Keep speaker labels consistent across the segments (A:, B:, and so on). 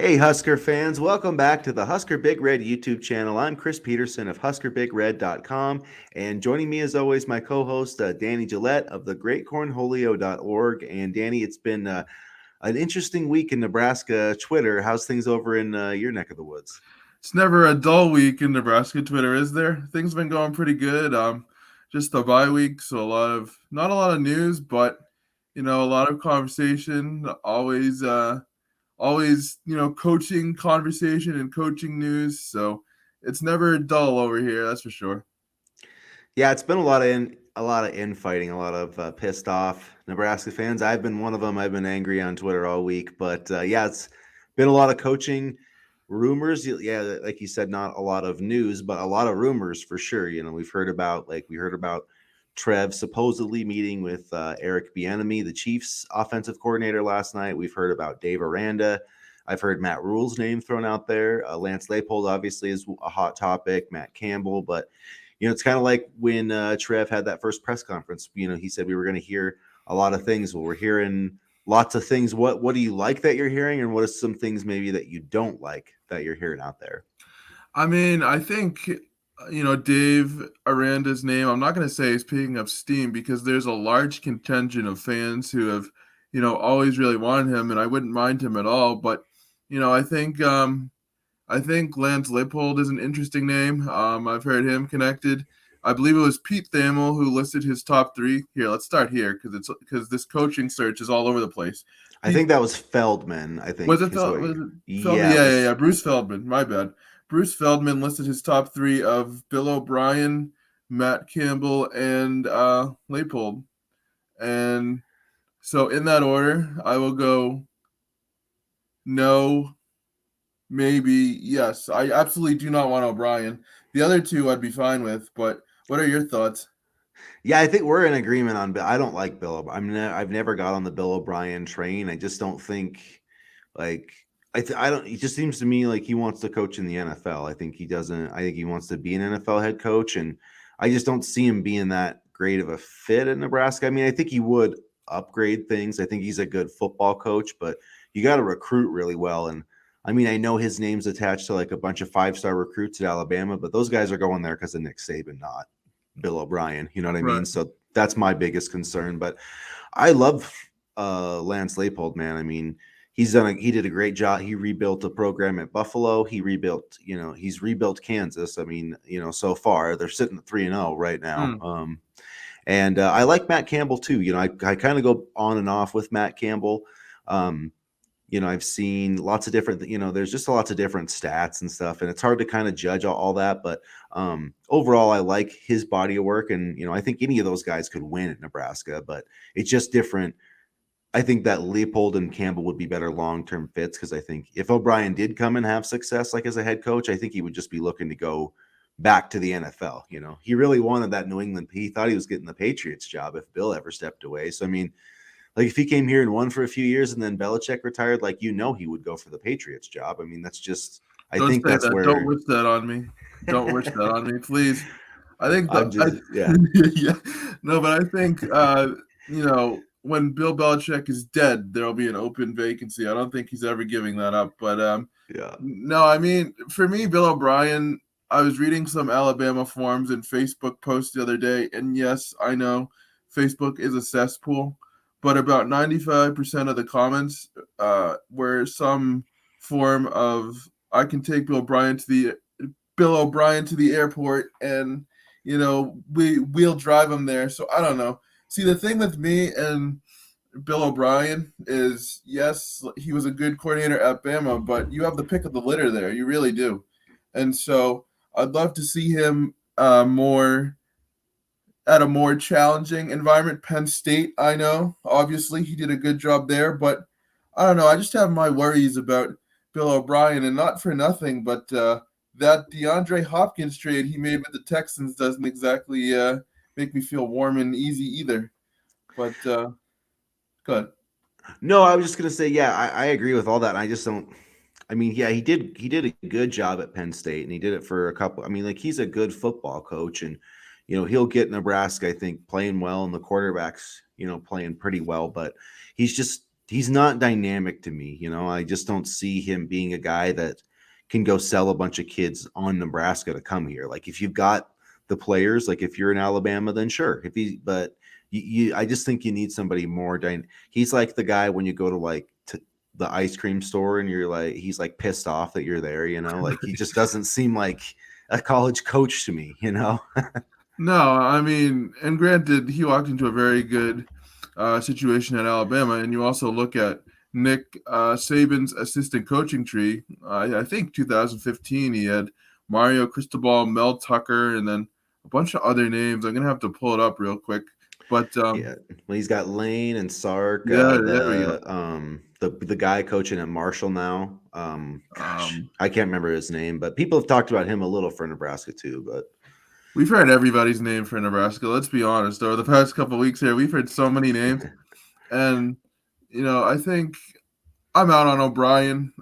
A: Hey, Husker fans, welcome back to the Husker Big Red YouTube channel. I'm Chris Peterson of HuskerBigRed.com, and joining me as always, my co-host Danny Gillette of thegreatcornholio.org. And Danny, it's been an interesting week in Nebraska Twitter. How's things over in your neck of the woods?
B: It's never a dull week in Nebraska Twitter, is there? Things have been going pretty good. Just a bye week, so not a lot of news, but a lot of conversation. Always coaching conversation and coaching news. So it's never dull over here, that's for sure.
A: Yeah, it's been a lot of infighting, a lot of pissed off Nebraska fans. I've been one of them. I've been angry on Twitter all week, but yeah, it's been a lot of coaching rumors. Yeah, like you said, not a lot of news, but a lot of rumors for sure. We heard about Trev supposedly meeting with Eric Bieniemy, the Chiefs offensive coordinator, last night. We've heard about Dave Aranda. I've heard Matt Rule's name thrown out there. Lance Leipold obviously is a hot topic. Matt Campbell, but it's kind of like when Trev had that first press conference. He said we were going to hear a lot of things. Well, we're hearing lots of things. What do you like that you're hearing, and what are some things maybe that you don't like that you're hearing out there?
B: I mean, I think Dave Aranda's name. I'm not going to say is picking up steam because there's a large contingent of fans who have always really wanted him, and I wouldn't mind him at all. But I think Lance Leipold is an interesting name. I've heard him connected. I believe it was Pete Thamel who listed his top three. Here, let's start here because this coaching search is all over the place.
A: I think that was Feldman. I
B: Was
A: think
B: it
A: is what.
B: Was it Feldman?
A: Yeah, it
B: Yeah.
A: was.
B: Bruce Feldman. My bad. Bruce Feldman listed his top three of Bill O'Brien, Matt Campbell, and Leipold. And so in that order, I will go no, maybe, yes. I absolutely do not want O'Brien. The other two I'd be fine with, but what are your thoughts?
A: Yeah, I think we're in agreement on Bill. I don't like Bill. I've never got on the Bill O'Brien train. I just don't think like I don't. It just seems to me like he wants to coach in the NFL. I think he doesn't. I think he wants to be an NFL head coach, and I just don't see him being that great of a fit in Nebraska. I mean, I think he would upgrade things. I think he's a good football coach, but you got to recruit really well. And I mean, I know his name's attached to like a bunch of 5-star recruits at Alabama, but those guys are going there because of Nick Saban, not Bill O'Brien. You know what I mean?
B: Right.
A: So that's my biggest concern. But I love Lance Leipold, man. I mean, he did a great job. He rebuilt a program at Buffalo. He's rebuilt Kansas. I mean, so far they're sitting at 3-0 right now.
B: Hmm.
A: And I like Matt Campbell too. I kind of go on and off with Matt Campbell. Um, I've seen lots of different, there's just lots of different stats and stuff, and it's hard to kind of judge all that. But overall, I like his body of work, and I think any of those guys could win at Nebraska, but it's just different. I think that Leopold and Campbell would be better long-term fits because I think if O'Brien did come and have success, like as a head coach, I think he would just be looking to go back to the NFL. He really wanted that New England. He thought he was getting the Patriots job if Bill ever stepped away. So I mean, like if he came here and won for a few years and then Belichick retired, like he would go for the Patriots job. I mean, that's just. I
B: Don't
A: think
B: say
A: that's
B: that. Don't
A: where
B: wish that on me. Don't wish that on me, please. I think
A: I'm just. Yeah.
B: yeah. No, but I think when Bill Belichick is dead, there'll be an open vacancy. I don't think he's ever giving that up. But
A: Yeah.
B: no, I mean, for me, Bill O'Brien, I was reading some Alabama forums and Facebook posts the other day, and yes, I know Facebook is a cesspool, but about 95% of the comments were some form of I can take Bill O'Brien to the airport, and we'll drive him there. So I don't know. See, the thing with me and Bill O'Brien is yes, he was a good coordinator at Bama, but you have the pick of the litter there. You really do. And so I'd love to see him more at a more challenging environment. Penn State, I know, obviously he did a good job there, but I don't know. I just have my worries about Bill O'Brien, and not for nothing, but that DeAndre Hopkins trade he made with the Texans doesn't exactly make me feel warm and easy either. But good.
A: No, I was just gonna say, yeah, I agree with all that. I just don't. I mean, yeah, he did a good job at Penn State, and he did it for a couple. I mean, like he's a good football coach, and he'll get Nebraska, I think, playing well, and the quarterbacks, playing pretty well. But he's just he's not dynamic to me. I just don't see him being a guy that can go sell a bunch of kids on Nebraska to come here. Like if you've got the players, like if you're in Alabama, then sure. But I just think you need somebody more. He's like the guy when you go to the ice cream store and he's like pissed off that you're there. Like he just doesn't seem like a college coach to me.
B: No, I mean, and granted, he walked into a very good situation at Alabama, and you also look at Nick Saban's assistant coaching tree. I think 2015 he had Mario Cristobal, Mel Tucker, and then a bunch of other names. I'm gonna have to pull it up real quick, but
A: Yeah, well, he's got Lane and Sark,
B: yeah, there we go.
A: the guy coaching at Marshall now. Gosh,
B: Um,
A: I can't remember his name, but people have talked about him a little for Nebraska too. But
B: we've heard everybody's name for Nebraska. Let's be honest. Over the past couple of weeks here, we've heard so many names, and I think I'm out on O'Brien.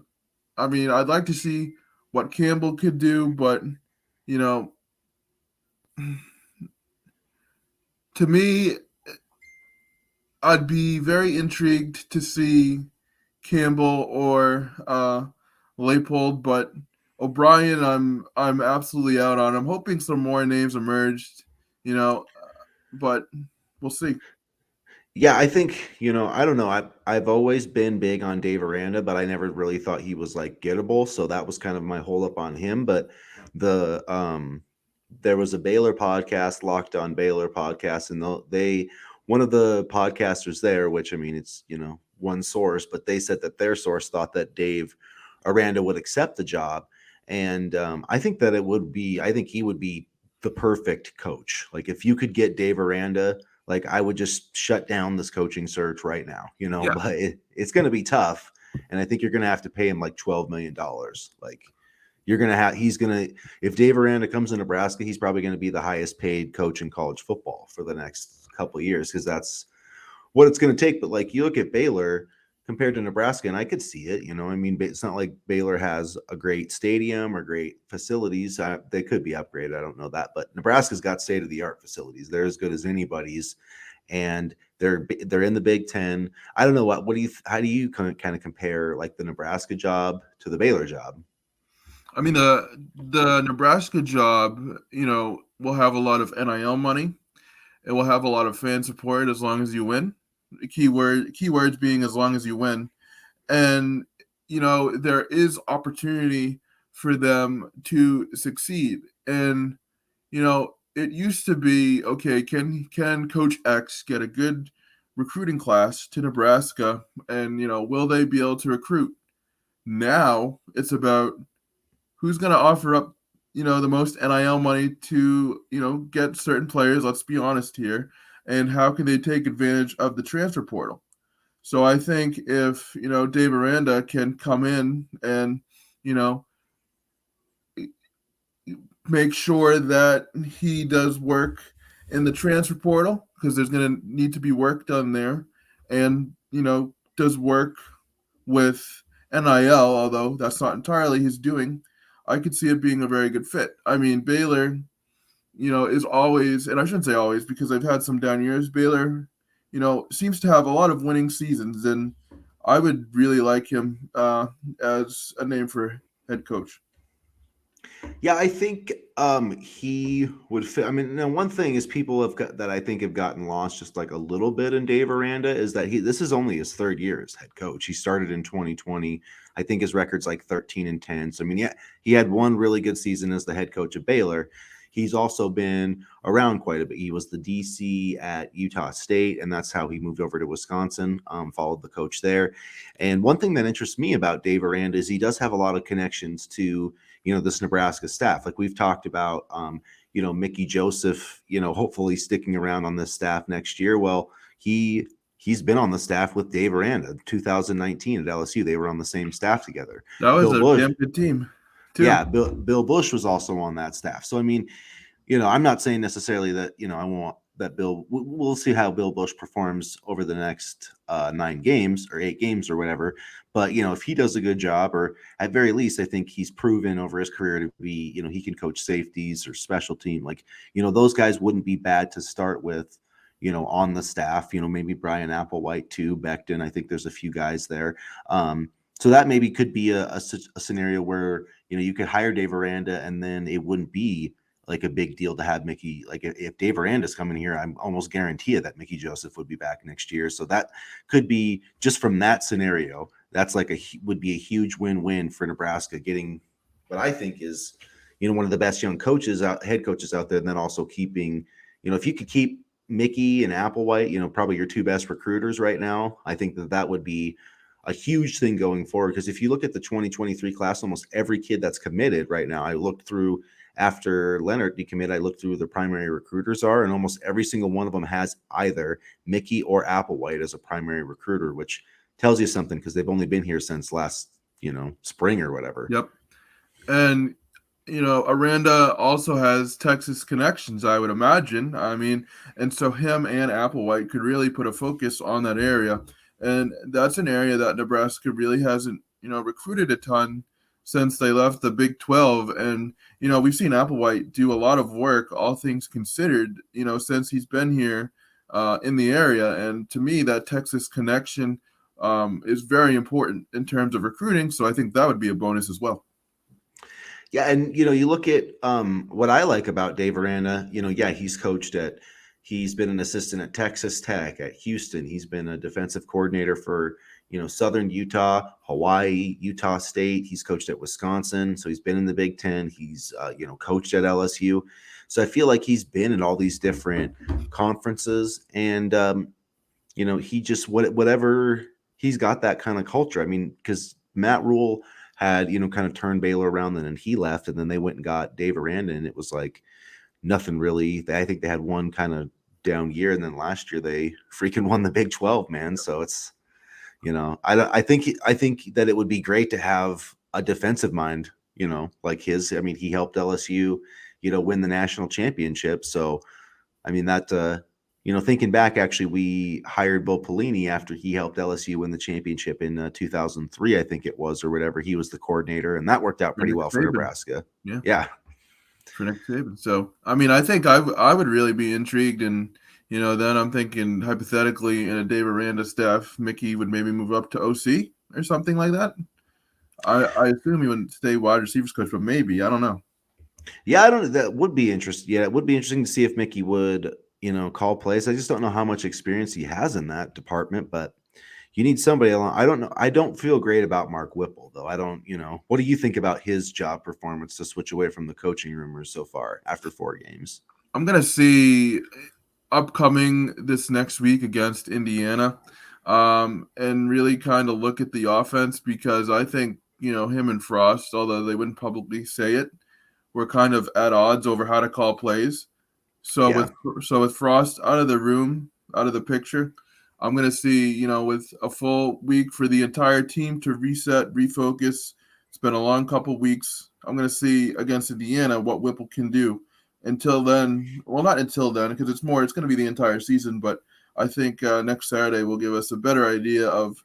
B: I mean, I'd like to see what Campbell could do, but you know, to me, I'd be very intrigued to see Campbell or Leipold, but O'Brien, I'm absolutely out on. I'm hoping some more names emerged, but we'll see.
A: yeah, I think I don't know. I've always been big on Dave Aranda, but I never really thought he was like gettable. So that was kind of my hold up on him. But the there was a Baylor podcast, Locked On Baylor podcast, and they one of the podcasters there, which I mean it's one source, but they said that their source thought that Dave Aranda would accept the job, and I think that I think he would be the perfect coach. Like if you could get Dave Aranda, like I would just shut down this coaching search right now.
B: Yeah,
A: But it's going to be tough, and I think you're going to have to pay him like $12 million. Like if Dave Aranda comes to Nebraska, he's probably going to be the highest paid coach in college football for the next couple of years because that's what it's going to take. But like you look at Baylor compared to Nebraska, and I could see it. I mean, it's not like Baylor has a great stadium or great facilities. They could be upgraded. I don't know that, but Nebraska's got state of the art facilities. They're as good as anybody's, and they're in the Big Ten. I don't know how do you kind of compare like the Nebraska job to the Baylor job?
B: I mean the Nebraska job, will have a lot of NIL money. It will have a lot of fan support as long as you win. Keywords being as long as you win. And there is opportunity for them to succeed. And it used to be, okay, can Coach X get a good recruiting class to Nebraska, and will they be able to recruit? Now it's about who's going to offer up the most NIL money to get certain players. Let's be honest here, and how can they take advantage of the transfer portal? So I think if Dave Aranda can come in and you know make sure that he does work in the transfer portal, because there's going to need to be work done there, and does work with NIL, although that's not entirely his doing. I could see it being a very good fit. I mean, Baylor, is always, and I shouldn't say always because I've had some down years. Baylor, seems to have a lot of winning seasons, and I would really like him as a name for head coach.
A: Yeah, I think he would fit. I mean, now one thing is people that I think have gotten lost just like a little bit in Dave Aranda is that this is only his third year as head coach. He started in 2020. I think his record's like 13-10. So I mean, yeah, he had one really good season as the head coach of Baylor. He's also been around quite a bit. He was the DC at Utah State, and that's how he moved over to Wisconsin, followed the coach there. And one thing that interests me about Dave Aranda is he does have a lot of connections to this Nebraska staff. Like we've talked about, Mickey Joseph, hopefully sticking around on this staff next year. Well, he's been on the staff with Dave Aranda. 2019 at LSU, they were on the same staff together.
B: That was
A: Bill
B: a
A: Bush,
B: damn good team, too.
A: yeah, Bill Bush was also on that staff. So I mean, I'm not saying necessarily that I want that Bill. We'll see how Bill Bush performs over the next 9 games or 8 games or whatever. But if he does a good job, or at very least, I think he's proven over his career to be, he can coach safeties or special team. Like those guys wouldn't be bad to start with. on the staff, maybe Brian Applewhite too, Becton. I think there's a few guys there. So that maybe could be a scenario where, you could hire Dave Aranda and then it wouldn't be like a big deal to have Mickey. Like if Dave Aranda's coming here, I'm almost guaranteed that Mickey Joseph would be back next year. So that could be just from that scenario. That's would be a huge win-win for Nebraska getting what I think is, one of the best young head coaches out there, and then also keeping, if you could keep Mickey and Applewhite, probably your two best recruiters right now, I think that would be a huge thing going forward. Because if you look at the 2023 class, almost every kid that's committed right now, I looked through after Leonard decommitted, I looked through who the primary recruiters are, and almost every single one of them has either Mickey or Applewhite as a primary recruiter, which tells you something because they've only been here since last, spring or whatever.
B: Yep. And Aranda also has Texas connections, I would imagine. I mean, and so him and Applewhite could really put a focus on that area. And that's an area that Nebraska really hasn't, recruited a ton since they left the Big 12. And, we've seen Applewhite do a lot of work, all things considered, since he's been here in the area. And to me, that Texas connection is very important in terms of recruiting. So I think that would be a bonus as well.
A: Yeah, and you look at what I like about Dave Aranda. He's been an assistant at Texas Tech, at Houston. He's been a defensive coordinator for Southern Utah, Hawaii, Utah State. He's coached at Wisconsin, so he's been in the Big Ten. He's coached at LSU. So I feel like he's been in all these different conferences, and he just whatever he's got that kind of culture. I mean, because Matt Rule had, kind of turned Baylor around, and then he left, and then they went and got Dave Aranda, and it was like nothing really. I think they had one kind of down year, and then last year they freaking won the Big 12, man. So it's, I think that it would be great to have a defensive mind, like his. I mean, he helped LSU, win the national championship. So, I mean, that, thinking back, actually, we hired Bo Pelini after he helped LSU win the championship in 2003, I think it was, or whatever. He was the coordinator, and that worked out pretty well for Nebraska. Yeah.
B: For Nick Saban. So, I mean, I think I would really be intrigued, and then I'm thinking hypothetically in a Dave Aranda staff, Mickey would maybe move up to OC or something like that. I assume he wouldn't stay wide receivers coach, but maybe, I don't know.
A: Yeah, that would be interesting. Yeah, it would be interesting to see if Mickey would call plays. I just don't know how much experience he has in that department, but you need somebody along. I don't know. I don't feel great about Mark Whipple, though. I don't, what do you think about his job performance to switch away from the coaching rumors so far after 4 games?
B: I'm going to see upcoming this next week against Indiana and really kind of look at the offense, because I think, him and Frost, although they wouldn't publicly say it, were kind of at odds over how to call plays. So with Frost out of the room, out of the picture, I'm going to see, with a full week for the entire team to reset, refocus. It's been a long couple weeks. I'm going to see against Indiana what Whipple can do. Until then, well, not until then, because it's going to be the entire season, but I think next Saturday will give us a better idea of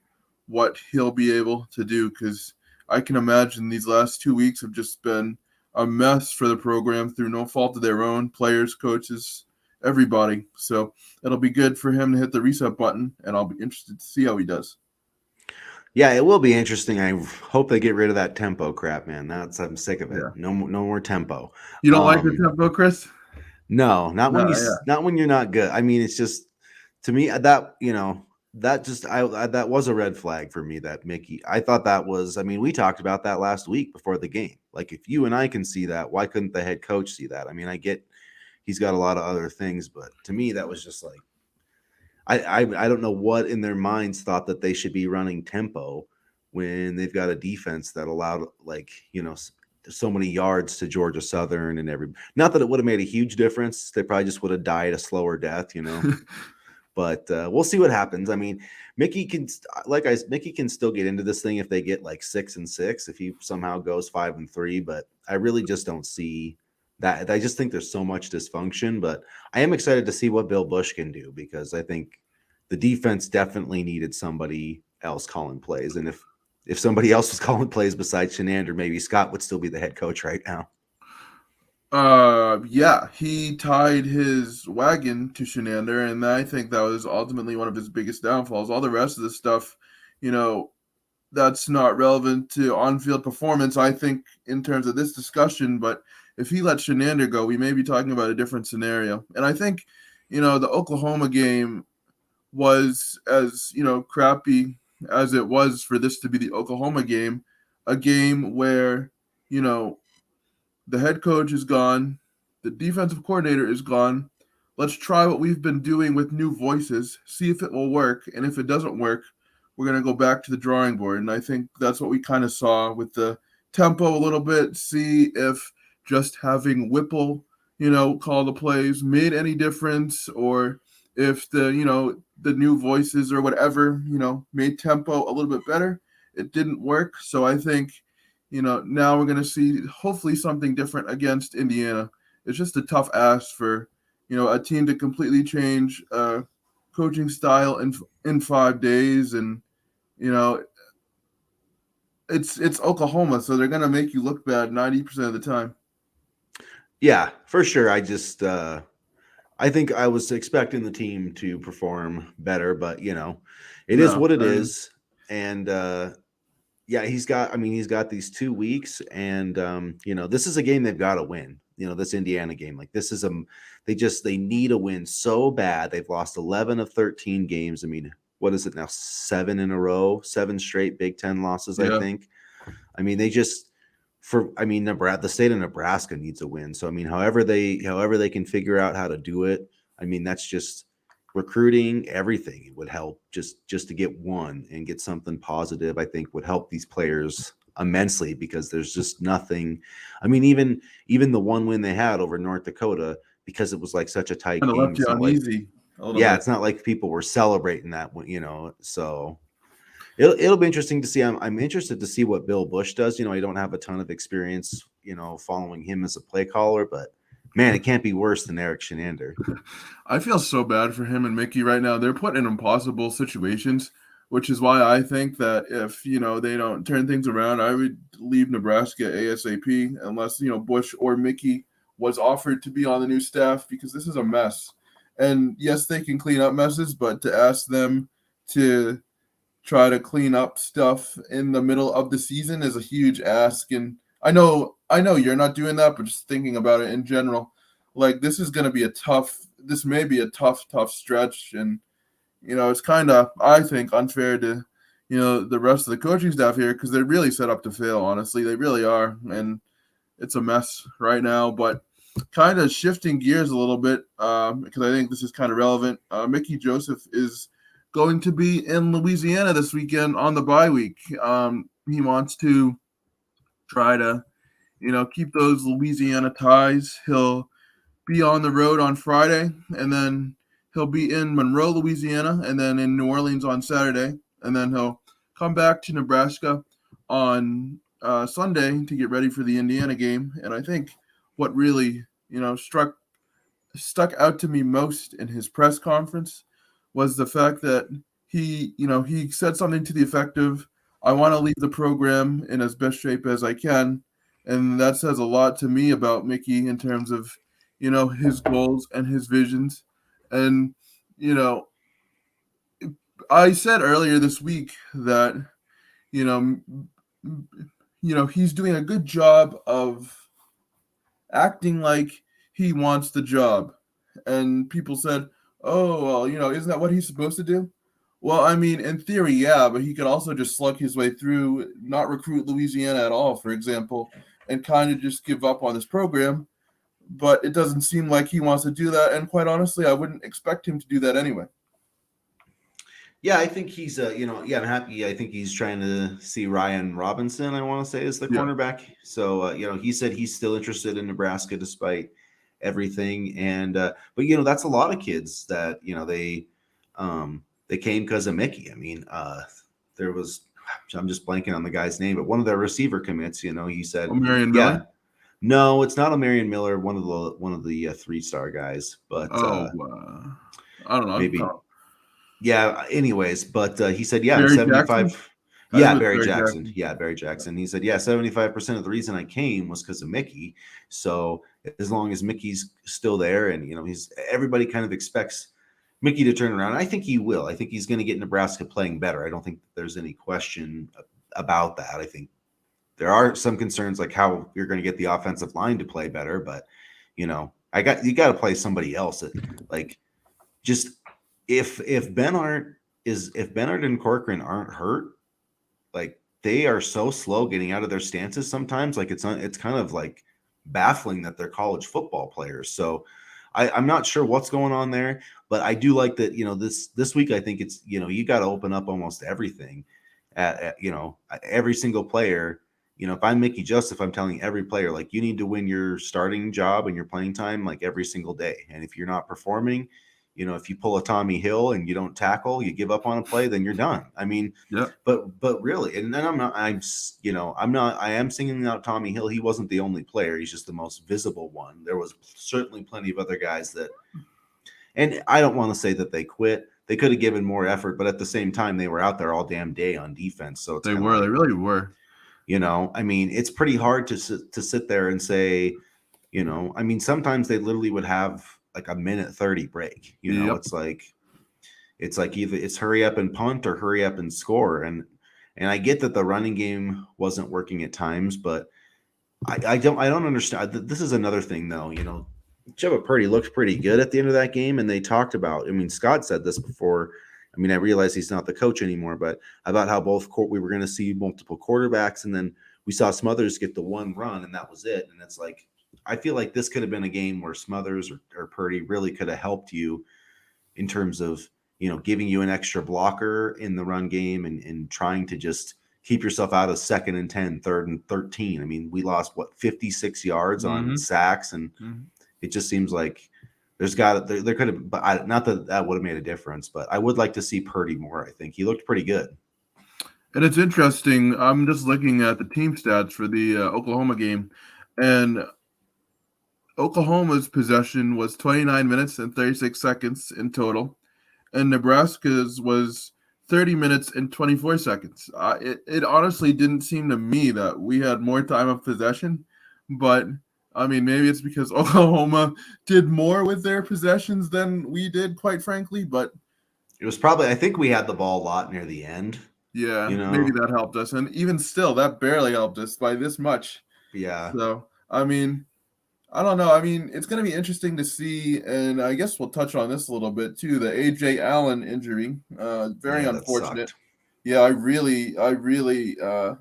B: what he'll be able to do, because I can imagine these last 2 weeks have just been a mess for the program through no fault of their own, players, coaches, everybody. So it'll be good for him to hit the reset button, and I'll be interested to see how he does.
A: Yeah, it will be interesting. I hope they get rid of that tempo crap, man. I'm sick of it.
B: Yeah.
A: No more tempo.
B: You don't like the tempo, Chris?
A: No, not when you're not good. I mean, it's just, to me, that that was a red flag for me, that Mickey. I thought that was, I mean, we talked about that last week before the game. Like, if you and I can see that, why couldn't the head coach see that? I mean, I get he's got a lot of other things, but to me, that was just like, I don't know what in their minds thought that they should be running tempo when they've got a defense that allowed, like, so many yards to Georgia Southern and not that it would have made a huge difference. They probably just would have died a slower death, But we'll see what happens. I mean, Mickey can still get into this thing if they get like 6-6, if he somehow goes 5-3. But I really just don't see that. I just think there's so much dysfunction. But I am excited to see what Bill Busch can do, because I think the defense definitely needed somebody else calling plays. And if somebody else was calling plays besides Shenander, maybe Scott would still be the head coach right now.
B: Yeah, he tied his wagon to Shenander, and I think that was ultimately one of his biggest downfalls. All the rest of the stuff, you know, that's not relevant to on-field performance, I think, in terms of this discussion. But if he let Shenander go, we may be talking about a different scenario. And I think, the Oklahoma game was as crappy as it was for this to be the Oklahoma game, a game where you know the head coach is gone, the defensive coordinator is gone. Let's try what we've been doing with new voices, see if it will work, and if it doesn't work, we're going to go back to the drawing board. And I think that's what we kind of saw with the tempo a little bit, see if just having Whipple, call the plays made any difference, or if the new voices or whatever, made tempo a little bit better. It didn't work. So I think now we're going to see hopefully something different against Indiana. It's just a tough ask for, a team to completely change coaching style in 5 days, and you know, it's Oklahoma, so they're going to make you look bad 90% of the time.
A: Yeah, for sure. I think I was expecting the team to perform better, but it is
B: No,
A: what it
B: I mean,
A: is. And yeah, he's got these 2 weeks, and this is a game they've got to win. This Indiana game, like this is they need a win so bad. They've lost 11 of 13 games. I mean, what is it now? 7 straight Big Ten losses, I
B: yeah,
A: think. I mean, Nebraska, the state of Nebraska needs a win. So I mean, however they can figure out how to do it. I mean, that's just recruiting, everything. It would help just to get one and get something positive. I think would help these players immensely because there's just nothing. I mean, even the one win they had over North Dakota, because it was like such a tight
B: kind of
A: game.
B: left you
A: It's not like
B: uneasy a little
A: yeah,
B: bit.
A: it's not like people were celebrating that one. So it'll be interesting to see. I'm interested to see what Bill Bush does. I don't have a ton of experience, following him as a play caller, but man, it can't be worse than Eric Shenander.
B: I feel so bad for him and Mickey right now. They're put in impossible situations, which is why I think that if they don't turn things around, I would leave Nebraska ASAP unless Bush or Mickey was offered to be on the new staff, because this is a mess. And yes, they can clean up messes, but to ask them to try to clean up stuff in the middle of the season is a huge ask. And I know you're not doing that, but just thinking about it in general, like this may be a tough stretch. And it's kind of, I think, unfair to the rest of the coaching staff here, because they're really set up to fail. Honestly, they really are, and it's a mess right now. But kind of shifting gears a little bit, because I think this is kind of relevant. Mickey Joseph is going to be in Louisiana this weekend on the bye week. He wants to try to, keep those Louisiana ties. He'll be on the road on Friday, and then he'll be in Monroe, Louisiana, and then in New Orleans on Saturday, and then he'll come back to Nebraska on Sunday to get ready for the Indiana game. And I think what really, stuck out to me most in his press conference was the fact that he said something to the effect of, "I want to leave the program in as best shape as I can," and that says a lot to me about Mickey in terms of his goals and his visions. And you know, I said earlier this week that you know, he's doing a good job of acting like he wants the job. And people said, "Oh, well, isn't that what he's supposed to do?" Well, I mean, in theory, yeah, but he could also just slug his way through, not recruit Louisiana at all, for example, and kind of just give up on this program. But it doesn't seem like he wants to do that. And quite honestly, I wouldn't expect him to do that anyway.
A: Yeah, I think he's yeah, I'm happy. I think he's trying to see Ryan Robinson, I want to say, is the
B: Yeah.
A: cornerback. So he said he's still interested in Nebraska despite everything. And but that's a lot of kids that they came because of Mickey. I mean, there was I'm just blanking on the guy's name, but one of their receiver commits, he said,
B: Oh, Marion Miller?
A: yeah, no, it's not a Marion Miller, one of the 3-star guys, but
B: Oh, I don't know.
A: maybe. Yeah, anyways, but he said, yeah, I'm
B: Barry
A: 75.
B: Jackson? It
A: Yeah,
B: was
A: Barry
B: Barry
A: Jackson.
B: Jackson.
A: Yeah, Barry Jackson. He said, yeah, 75% of the reason I came was because of Mickey. So as long as Mickey's still there and, he's everybody kind of expects Mickey to turn around. I think he will. I think he's going to get Nebraska playing better. I don't think there's any question about that. I think there are some concerns like how you're going to get the offensive line to play better, but you got to play somebody else that like just if Bernard and Corcoran aren't hurt, like they are so slow getting out of their stances sometimes. Like it's kind of like baffling that they're college football players. So I'm not sure what's going on there, but I do like that. This week I think it's you got to open up almost everything at every single player. If I'm Mickey Joseph, I'm telling every player like you need to win your starting job and your playing time like every single day. And if you're not performing, if you pull a Tommy Hill and you don't tackle, you give up on a play, then you're done. I mean,
B: Yep.
A: but really, and then I am singling out Tommy Hill. He wasn't the only player. He's just the most visible one. There was certainly plenty of other guys that, and I don't want to say that they quit. They could have given more effort, but at the same time, they were out there all damn day on defense. So it's
B: They
A: kind of
B: were. They
A: like,
B: really were.
A: I mean, it's pretty hard to sit there and say, I mean, sometimes they literally would have like a minute 30 break.
B: Yep.
A: It's like either it's hurry up and punt or hurry up and score. And I get that the running game wasn't working at times, but I don't understand. This is another thing though. Jebba Purdy looked pretty good at the end of that game, and they talked about. I mean, Scott said this before. I mean, I realize he's not the coach anymore, but about how we were going to see multiple quarterbacks, and then we saw Smothers get the one run, and that was it. And it's like I feel like this could have been a game where Smothers or Purdy really could have helped you in terms of giving you an extra blocker in the run game and trying to just keep yourself out of 2nd and 10, 3rd and 13. I mean, we lost 56 yards on
B: Mm-hmm.
A: sacks, and
B: Mm-hmm.
A: it just seems like there could have, but not that would have made a difference. But I would like to see Purdy more. I think he looked pretty good.
B: And it's interesting. I'm just looking at the team stats for the Oklahoma game, and Oklahoma's possession was 29 minutes and 36 seconds in total, and Nebraska's was 30 minutes and 24 seconds. It honestly didn't seem to me that we had more time of possession, but I mean, maybe it's because Oklahoma did more with their possessions than we did, quite frankly. But
A: It was probably I think we had the ball a lot near the end.
B: yeah, maybe that helped us. And even still, that barely helped us by this much.
A: Yeah.
B: So, I mean, I don't know. I mean, it's going to be interesting to see, and I guess we'll touch on this a little bit too. The AJ Allen injury, very
A: Yeah, that
B: unfortunate.
A: sucked.
B: Yeah, I really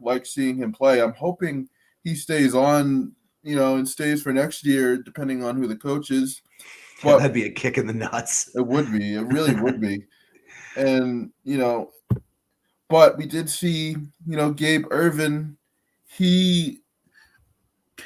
B: like seeing him play. I'm hoping he stays on, and stays for next year, depending on who the coach is.
A: Yeah,
B: But
A: that'd be a kick in the nuts.
B: it would be, it really would be, and but we did see, Gabe Irvin. He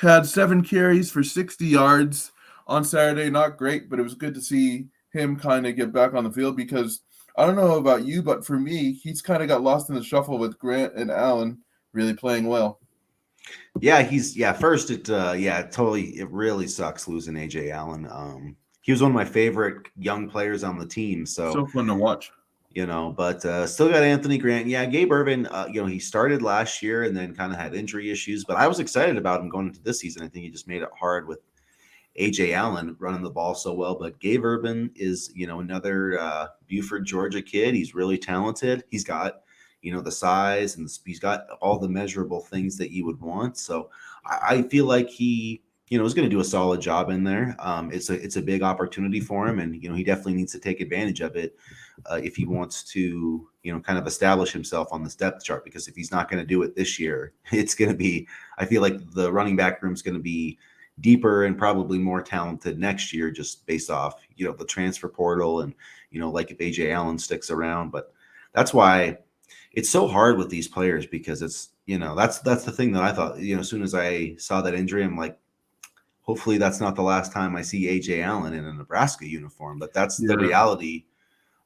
B: had 7 carries for 60 yards on Saturday. Not great, but it was good to see him kind of get back on the field because I don't know about you, but for me, he's kind of got lost in the shuffle with Grant and Allen really playing well.
A: Yeah, first it really sucks losing AJ Allen. He was one of my favorite young players on the team. So
B: So fun to watch.
A: but still got Anthony Grant. Yeah, Gabe Irvin, he started last year and then kind of had injury issues, but I was excited about him going into this season. I think he just made it hard with AJ Allen running the ball so well. But Gabe Irvin is, another Buford, Georgia kid. He's really talented. He's got, the size and he's got all the measurable things that you would want. So I feel like he, is going to do a solid job in there. It's a big opportunity for him, and he definitely needs to take advantage of it if he wants to, kind of establish himself on this depth chart. Because if he's not going to do it this year, it's going to be. I feel like the running back room is going to be deeper and probably more talented next year, just based off the transfer portal and like if AJ Allen sticks around. But that's why it's so hard with these players, because it's that's the thing that I thought as soon as I saw that injury, I'm like, hopefully that's not the last time I see AJ Allen in a Nebraska uniform. But that's the
B: Yeah.
A: reality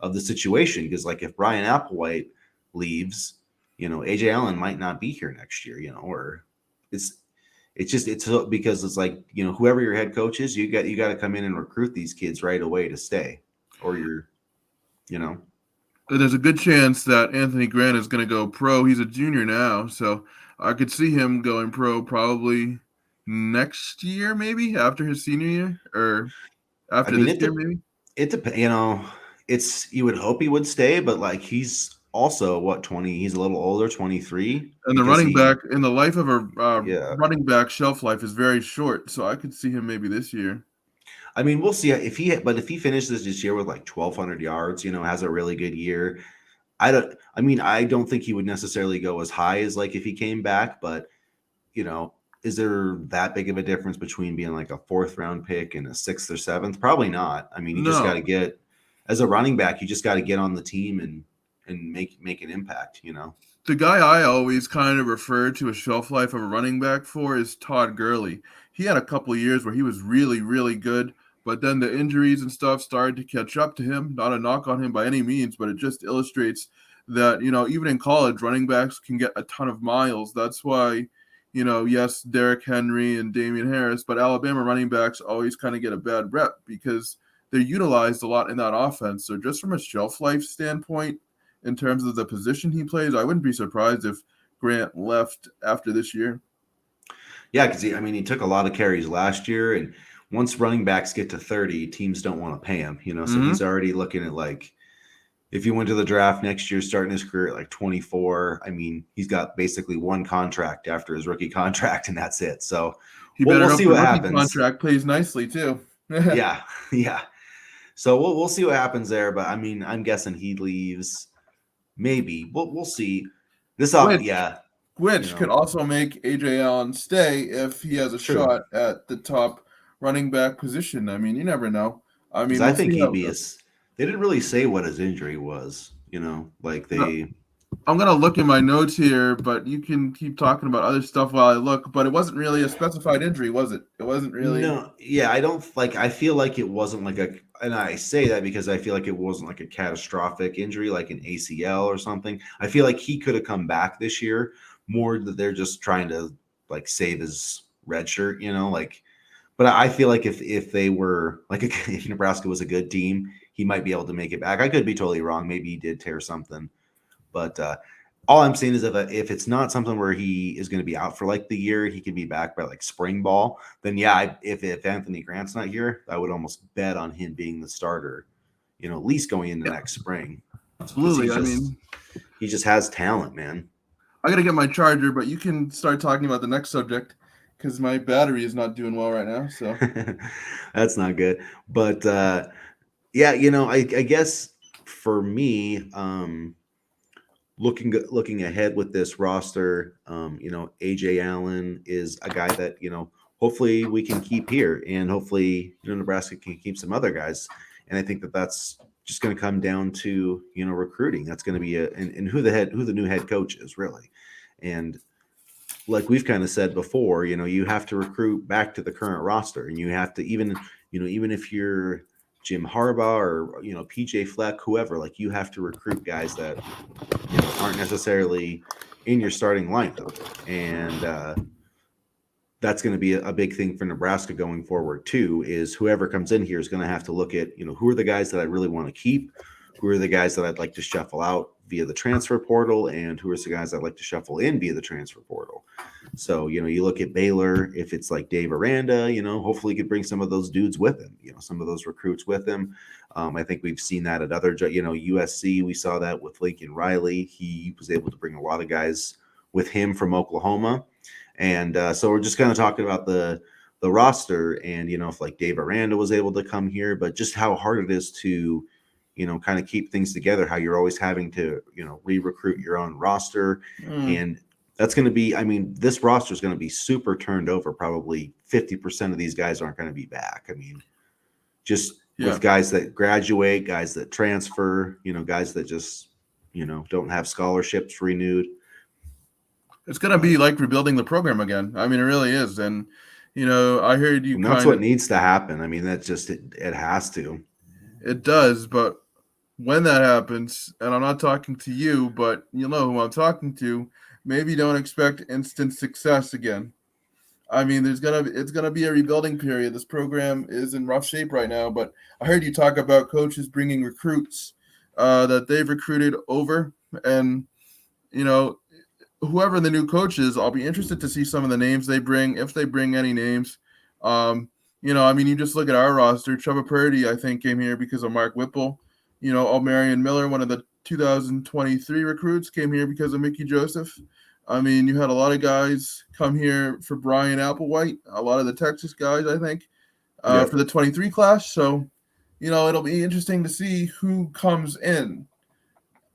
A: of the situation, because like if Brian Applewhite leaves, AJ Allen might not be here next year, or it's because it's like, whoever your head coach is, you got to come in and recruit these kids right away to stay, or you're.
B: There's a good chance that Anthony Grant is going to go pro. He's a junior now, so I could see him going pro probably next year, maybe after his senior year or
A: I
B: after
A: mean,
B: this year, maybe.
A: it depends. It's you would hope he would stay, but like he's also what 20. He's a little older, 23,
B: And the
A: because
B: running
A: he
B: back in the life of a
A: yeah.
B: running back shelf life is very short, so I could see him maybe this year.
A: I mean, we'll see if he finishes this year with like 1,200 yards, has a really good year. I don't think he would necessarily go as high as like if he came back, but you know, is there that big of a difference between being like a fourth round pick and a sixth or seventh? Probably not. I mean, you just got to
B: No,
A: get as a running back, you just got to get on the team and make an impact.
B: the guy I always kind of refer to a shelf life of a running back for is Todd Gurley. He had a couple of years where he was really, really good, but then the injuries and stuff started to catch up to him. Not a knock on him by any means, but it just illustrates that, even in college, running backs can get a ton of miles. That's why, yes, Derrick Henry and Damian Harris, but Alabama running backs always kind of get a bad rep because they're utilized a lot in that offense. So just from a shelf life standpoint, in terms of the position he plays, I wouldn't be surprised if Grant left after this year.
A: Yeah, because he took a lot of carries last year, and once running backs get to 30, teams don't want to pay him. So
B: Mm-hmm.
A: he's already looking at like if he went to the draft next year, starting his career at like 24, he's got basically one contract after his rookie contract, and that's it. So
B: He
A: we'll
B: better hope
A: see
B: the
A: what
B: rookie
A: happens.
B: contract plays nicely too.
A: Yeah, yeah. So we'll see what happens there. But I'm guessing he leaves. Maybe we'll see. This off,
B: which
A: yeah,
B: which could also make AJ Allen stay if he has a
A: true.
B: shot at the top running back position. I mean, you never know. I
A: Because
B: mean,
A: I
B: we'll
A: think
B: see
A: he'd
B: how it
A: be
B: goes.
A: as they didn't really say what his injury was. Like
B: No,
A: they
B: I'm gonna look in my notes here, but you can keep talking about other stuff while I look. But it wasn't really a specified injury, was it? It wasn't really.
A: No, yeah, I don't like. I feel like it wasn't like and I say that because I feel like it wasn't like a catastrophic injury, like an ACL or something. I feel like he could have come back this year. More that they're just trying to like save his red shirt. Like, but I feel like if they were like if Nebraska was a good team, he might be able to make it back. I could be totally wrong. Maybe he did tear something, but all I'm saying is if it's not something where he is going to be out for like the year, he can be back by like spring ball. Then yeah, if Anthony Grant's not here, I would almost bet on him being the starter. At least going into
B: Yeah,
A: next spring because
B: absolutely. I mean,
A: he just has talent, man.
B: I gotta get my charger, but you can start talking about the next subject because my battery is not doing well right now. So
A: That's not good, but yeah, I guess for me, looking ahead with this roster, AJ Allen is a guy that hopefully we can keep here, and hopefully Nebraska can keep some other guys. And I think that that's just going to come down to recruiting. That's going to be and who the new head coach is really, and like we've kind of said before, you have to recruit back to the current roster, and you have to even if you're Jim Harbaugh or PJ Fleck, whoever, like you have to recruit guys that aren't necessarily in your starting lineup. And that's going to be a big thing for Nebraska going forward too. Is whoever comes in here is going to have to look at who are the guys that I really want to keep, who are the guys that I'd like to shuffle out via the transfer portal, and who are the guys I'd like to shuffle in via the transfer portal. So you look at Baylor. If it's like Dave Aranda, hopefully he could bring some of those dudes with him. Some of those recruits with him. I think we've seen that at other, USC. We saw that with Lincoln Riley. He was able to bring a lot of guys with him from Oklahoma. And so we're just kind of talking about the roster, and if like Dave Aranda was able to come here, but just how hard it is to kind of keep things together. How you're always having to re-recruit your own roster, and that's going to be. This roster is going to be super turned over. Probably 50% of these guys aren't going to be back. Just
B: yeah,
A: with guys that graduate, guys that transfer, guys that just don't have scholarships renewed.
B: it's gonna
A: But
B: be like rebuilding the program again. I mean, it really is. And I heard you
A: and that's
B: kind
A: what
B: of
A: needs to happen. That's just it has to.
B: it does, but when that happens, and I'm not talking to you, but you know who I'm talking to, maybe don't expect instant success again. I mean, it's gonna be a rebuilding period. This program is in rough shape right now, but I heard you talk about coaches bringing recruits that they've recruited over. And, you know, whoever the new coach is, I'll be interested to see some of the names they bring, if they bring any names. I mean, you just look at our roster. Trevor Purdy, I think, came here because of Mark Whipple. Marion Miller, one of the 2023 recruits, came here because of Mickey Joseph. I mean, you had a lot of guys come here for Brian Applewhite, a lot of the Texas guys, I think,
A: Yep.
B: for the 23 class. So, it'll be interesting to see who comes in,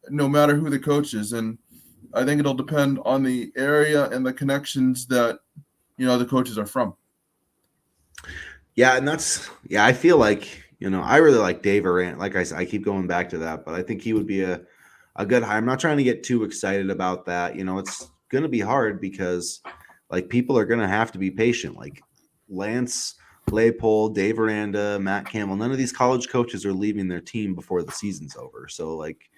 B: no matter who the coach is. And I think it'll depend on the area and the connections that, the coaches are from.
A: Yeah, and I feel like, I really like Dave Aranda. Like I said, I keep going back to that, but I think he would be a good hire. I'm not trying to get too excited about that. It's going to be hard because like people are going to have to be patient. Like Lance Leipold, Dave Aranda, Matt Campbell, none of these college coaches are leaving their team before the season's over. So like,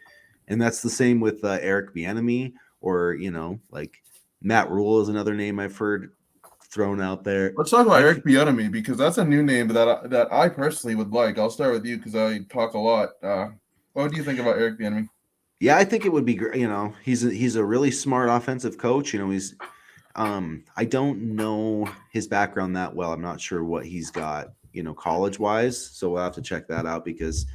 A: and that's the same with Eric Bieniemy or, like Matt Rule is another name I've heard thrown out there.
B: Let's talk about Eric Bieniemy, because that's a new name that I personally would like. I'll start with you because I talk a lot. What do you think about Eric Bieniemy?
A: Yeah, I think it would be great. He's a really smart offensive coach. He's I don't know his background that well. I'm not sure what he's got, college wise. So we'll have to check that out because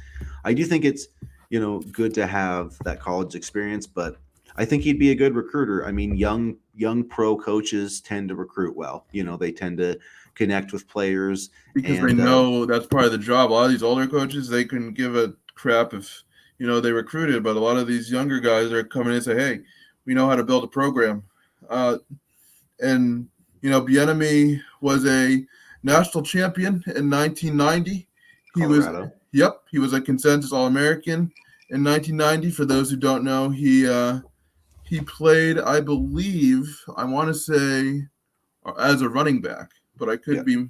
A: I do think it's, good to have that college experience, but I think he'd be a good recruiter. I mean, young pro coaches tend to recruit well. They tend to connect with players
B: Because they
A: and
B: know that's part of the job. A lot of these older coaches, they can give a crap if, they recruited, but a lot of these younger guys are coming in and say, hey, we know how to build a program. And Bieniemy was a national champion in 1990.
A: Colorado.
B: He was a consensus All-American in 1990. For those who don't know, he played, I believe, I want to say, as a running back, but I could be
A: Yeah,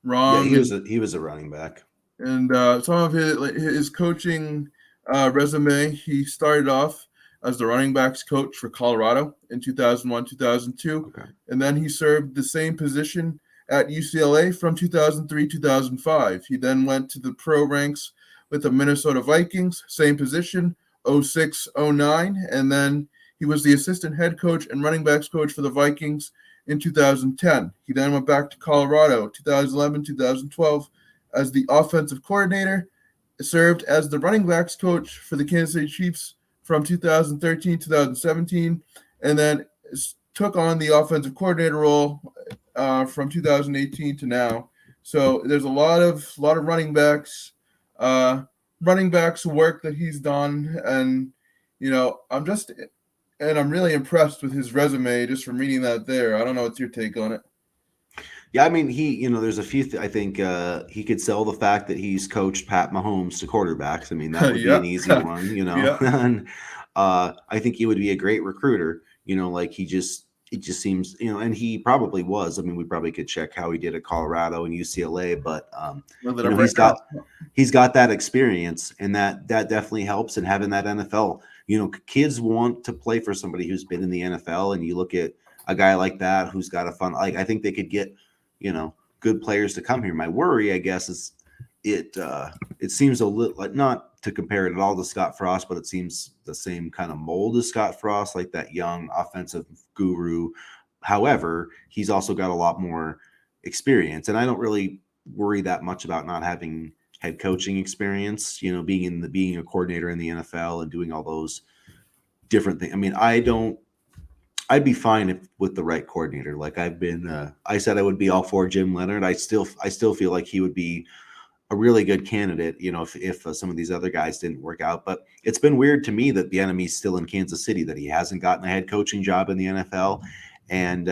B: wrong.
A: he was a running back.
B: And some of his coaching resume, he started off as the running backs coach for Colorado in 2001, 2002.
A: Okay.
B: And then he served the same position at UCLA from 2003, 2005. He then went to the pro ranks with the Minnesota Vikings, same position, 06, 09. And then he was the assistant head coach and running backs coach for the Vikings in 2010. He then went back to Colorado, 2011, 2012, as the offensive coordinator, served as the running backs coach for the Kansas City Chiefs from 2013, 2017, and then took on the offensive coordinator role from 2018 to now. So there's a lot of running backs work that he's done, and I'm really impressed with his resume just from reading that there. I don't know what's your take on it.
A: Yeah, I mean, there's a few. I think he could sell the fact that he's coached Pat Mahomes to quarterbacks. I mean, that would be an easy one,
B: Yeah.
A: And I think he would be a great recruiter. Like it just seems, and he probably was. I mean, we probably could check how he did at Colorado and UCLA, but he's got that experience, and that definitely helps. And having that NFL, kids want to play for somebody who's been in the NFL, and you look at a guy like that who's got a fun. Like I think they could get good players to come here. My worry, I guess, is it seems a little like, not to compare it at all to Scott Frost, but it seems the same kind of mold as Scott Frost, like that young offensive guru. However, he's also got a lot more experience, and I don't really worry that much about not having head coaching experience, being a coordinator in the NFL and doing all those different things. I mean, I'd be fine with the right coordinator. Like I said, I would be all for Jim Leonard. I still feel like he would be a really good candidate, if some of these other guys didn't work out. But it's been weird to me that Bieniemy's still in Kansas City, that he hasn't gotten a head coaching job in the NFL, and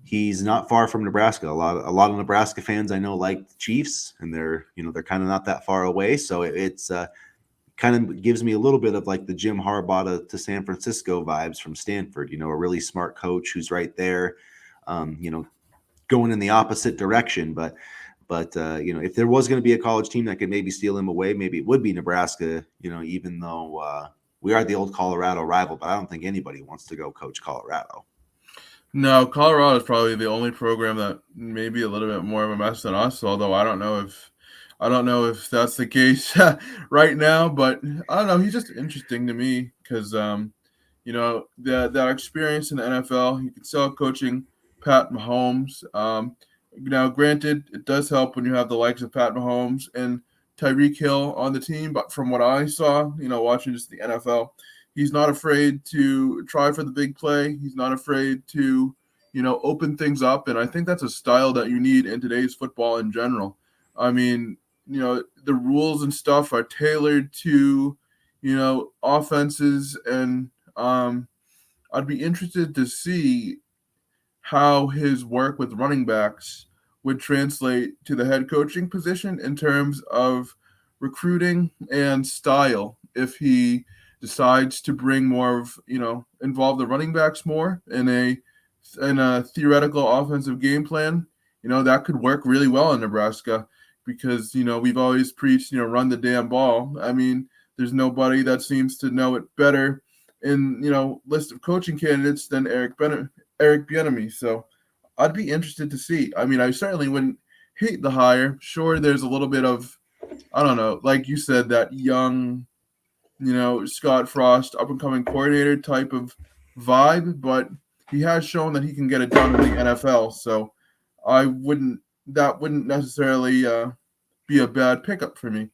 A: he's not far from Nebraska. A lot of Nebraska fans I know like the Chiefs, and they're kind of not that far away. So it's kind of gives me a little bit of like the Jim Harbaugh to San Francisco vibes from Stanford, a really smart coach who's right there, going in the opposite direction. But if there was going to be a college team that could maybe steal him away, maybe it would be Nebraska, even though we are the old Colorado rival, but I don't think anybody wants to go coach Colorado.
B: No, Colorado is probably the only program that may be a little bit more of a mess than us, although I don't know if I don't know if that's the case right now, but I don't know. He's just interesting to me because, that experience in the NFL, he can still out coaching Pat Mahomes. Now, granted, it does help when you have the likes of Pat Mahomes and Tyreek Hill on the team, but from what I saw, watching just the NFL, he's not afraid to try for the big play. He's not afraid to, open things up, and I think that's a style that you need in today's football in general. I mean, the rules and stuff are tailored to, offenses, and I'd be interested to see how his work with running backs would translate to the head coaching position in terms of recruiting and style. If he decides to bring more of, involve the running backs more in a theoretical offensive game plan, that could work really well in Nebraska because, we've always preached, run the damn ball. I mean, there's nobody that seems to know it better in, list of coaching candidates than Eric Bieniemy. So I'd be interested to see. I mean, I certainly wouldn't hate the hire. Sure, there's a little bit of, I don't know, like you said, that young, Scott Frost, up and coming coordinator type of vibe, but he has shown that he can get it done in the NFL. So that wouldn't necessarily be a bad pickup for me.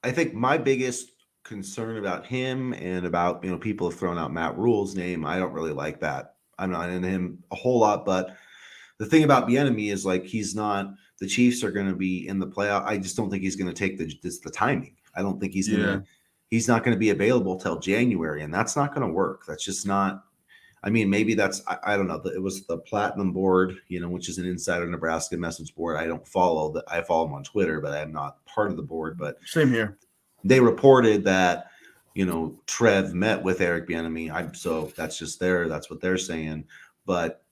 A: I think my biggest concern about him and about people have thrown out Matt Rule's name. I don't really like that. I'm not into him a whole lot, but the thing about Bieniemy is like he's not. The Chiefs are going to be in the playoff. I just don't think he's going to take the timing. I don't think he's going
B: Yeah.
A: to. He's not going to be available till January, and that's not going to work. That's just not. I mean, maybe that's I don't know. It was the Platinum Board, which is an Insider Nebraska message board. I don't follow that. I follow them on Twitter, but I'm not part of the board. But
B: Same here.
A: they reported that Trev met with Eric Bieniemy. So that's just that's what they're saying. But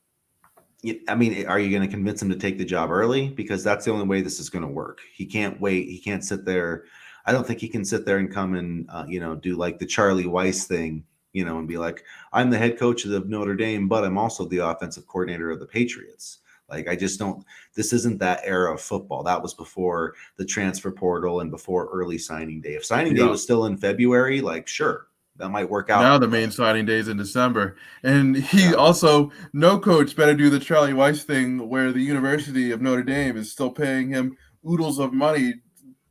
A: I mean, are you going to convince him to take the job early? Because that's the only way this is going to work. He can't wait. He can't sit there. I don't think he can sit there and come and do like the Charlie Weiss thing, and be like, I'm the head coach of Notre Dame, but I'm also the offensive coordinator of the Patriots. Like, I just don't. This isn't that era of football. That was before the transfer portal and before early signing day. If signing day was still in February, like, sure, that might work out.
B: Now the main signing day is in December. And he also, no coach better do the Charlie Weiss thing where the University of Notre Dame is still paying him oodles of money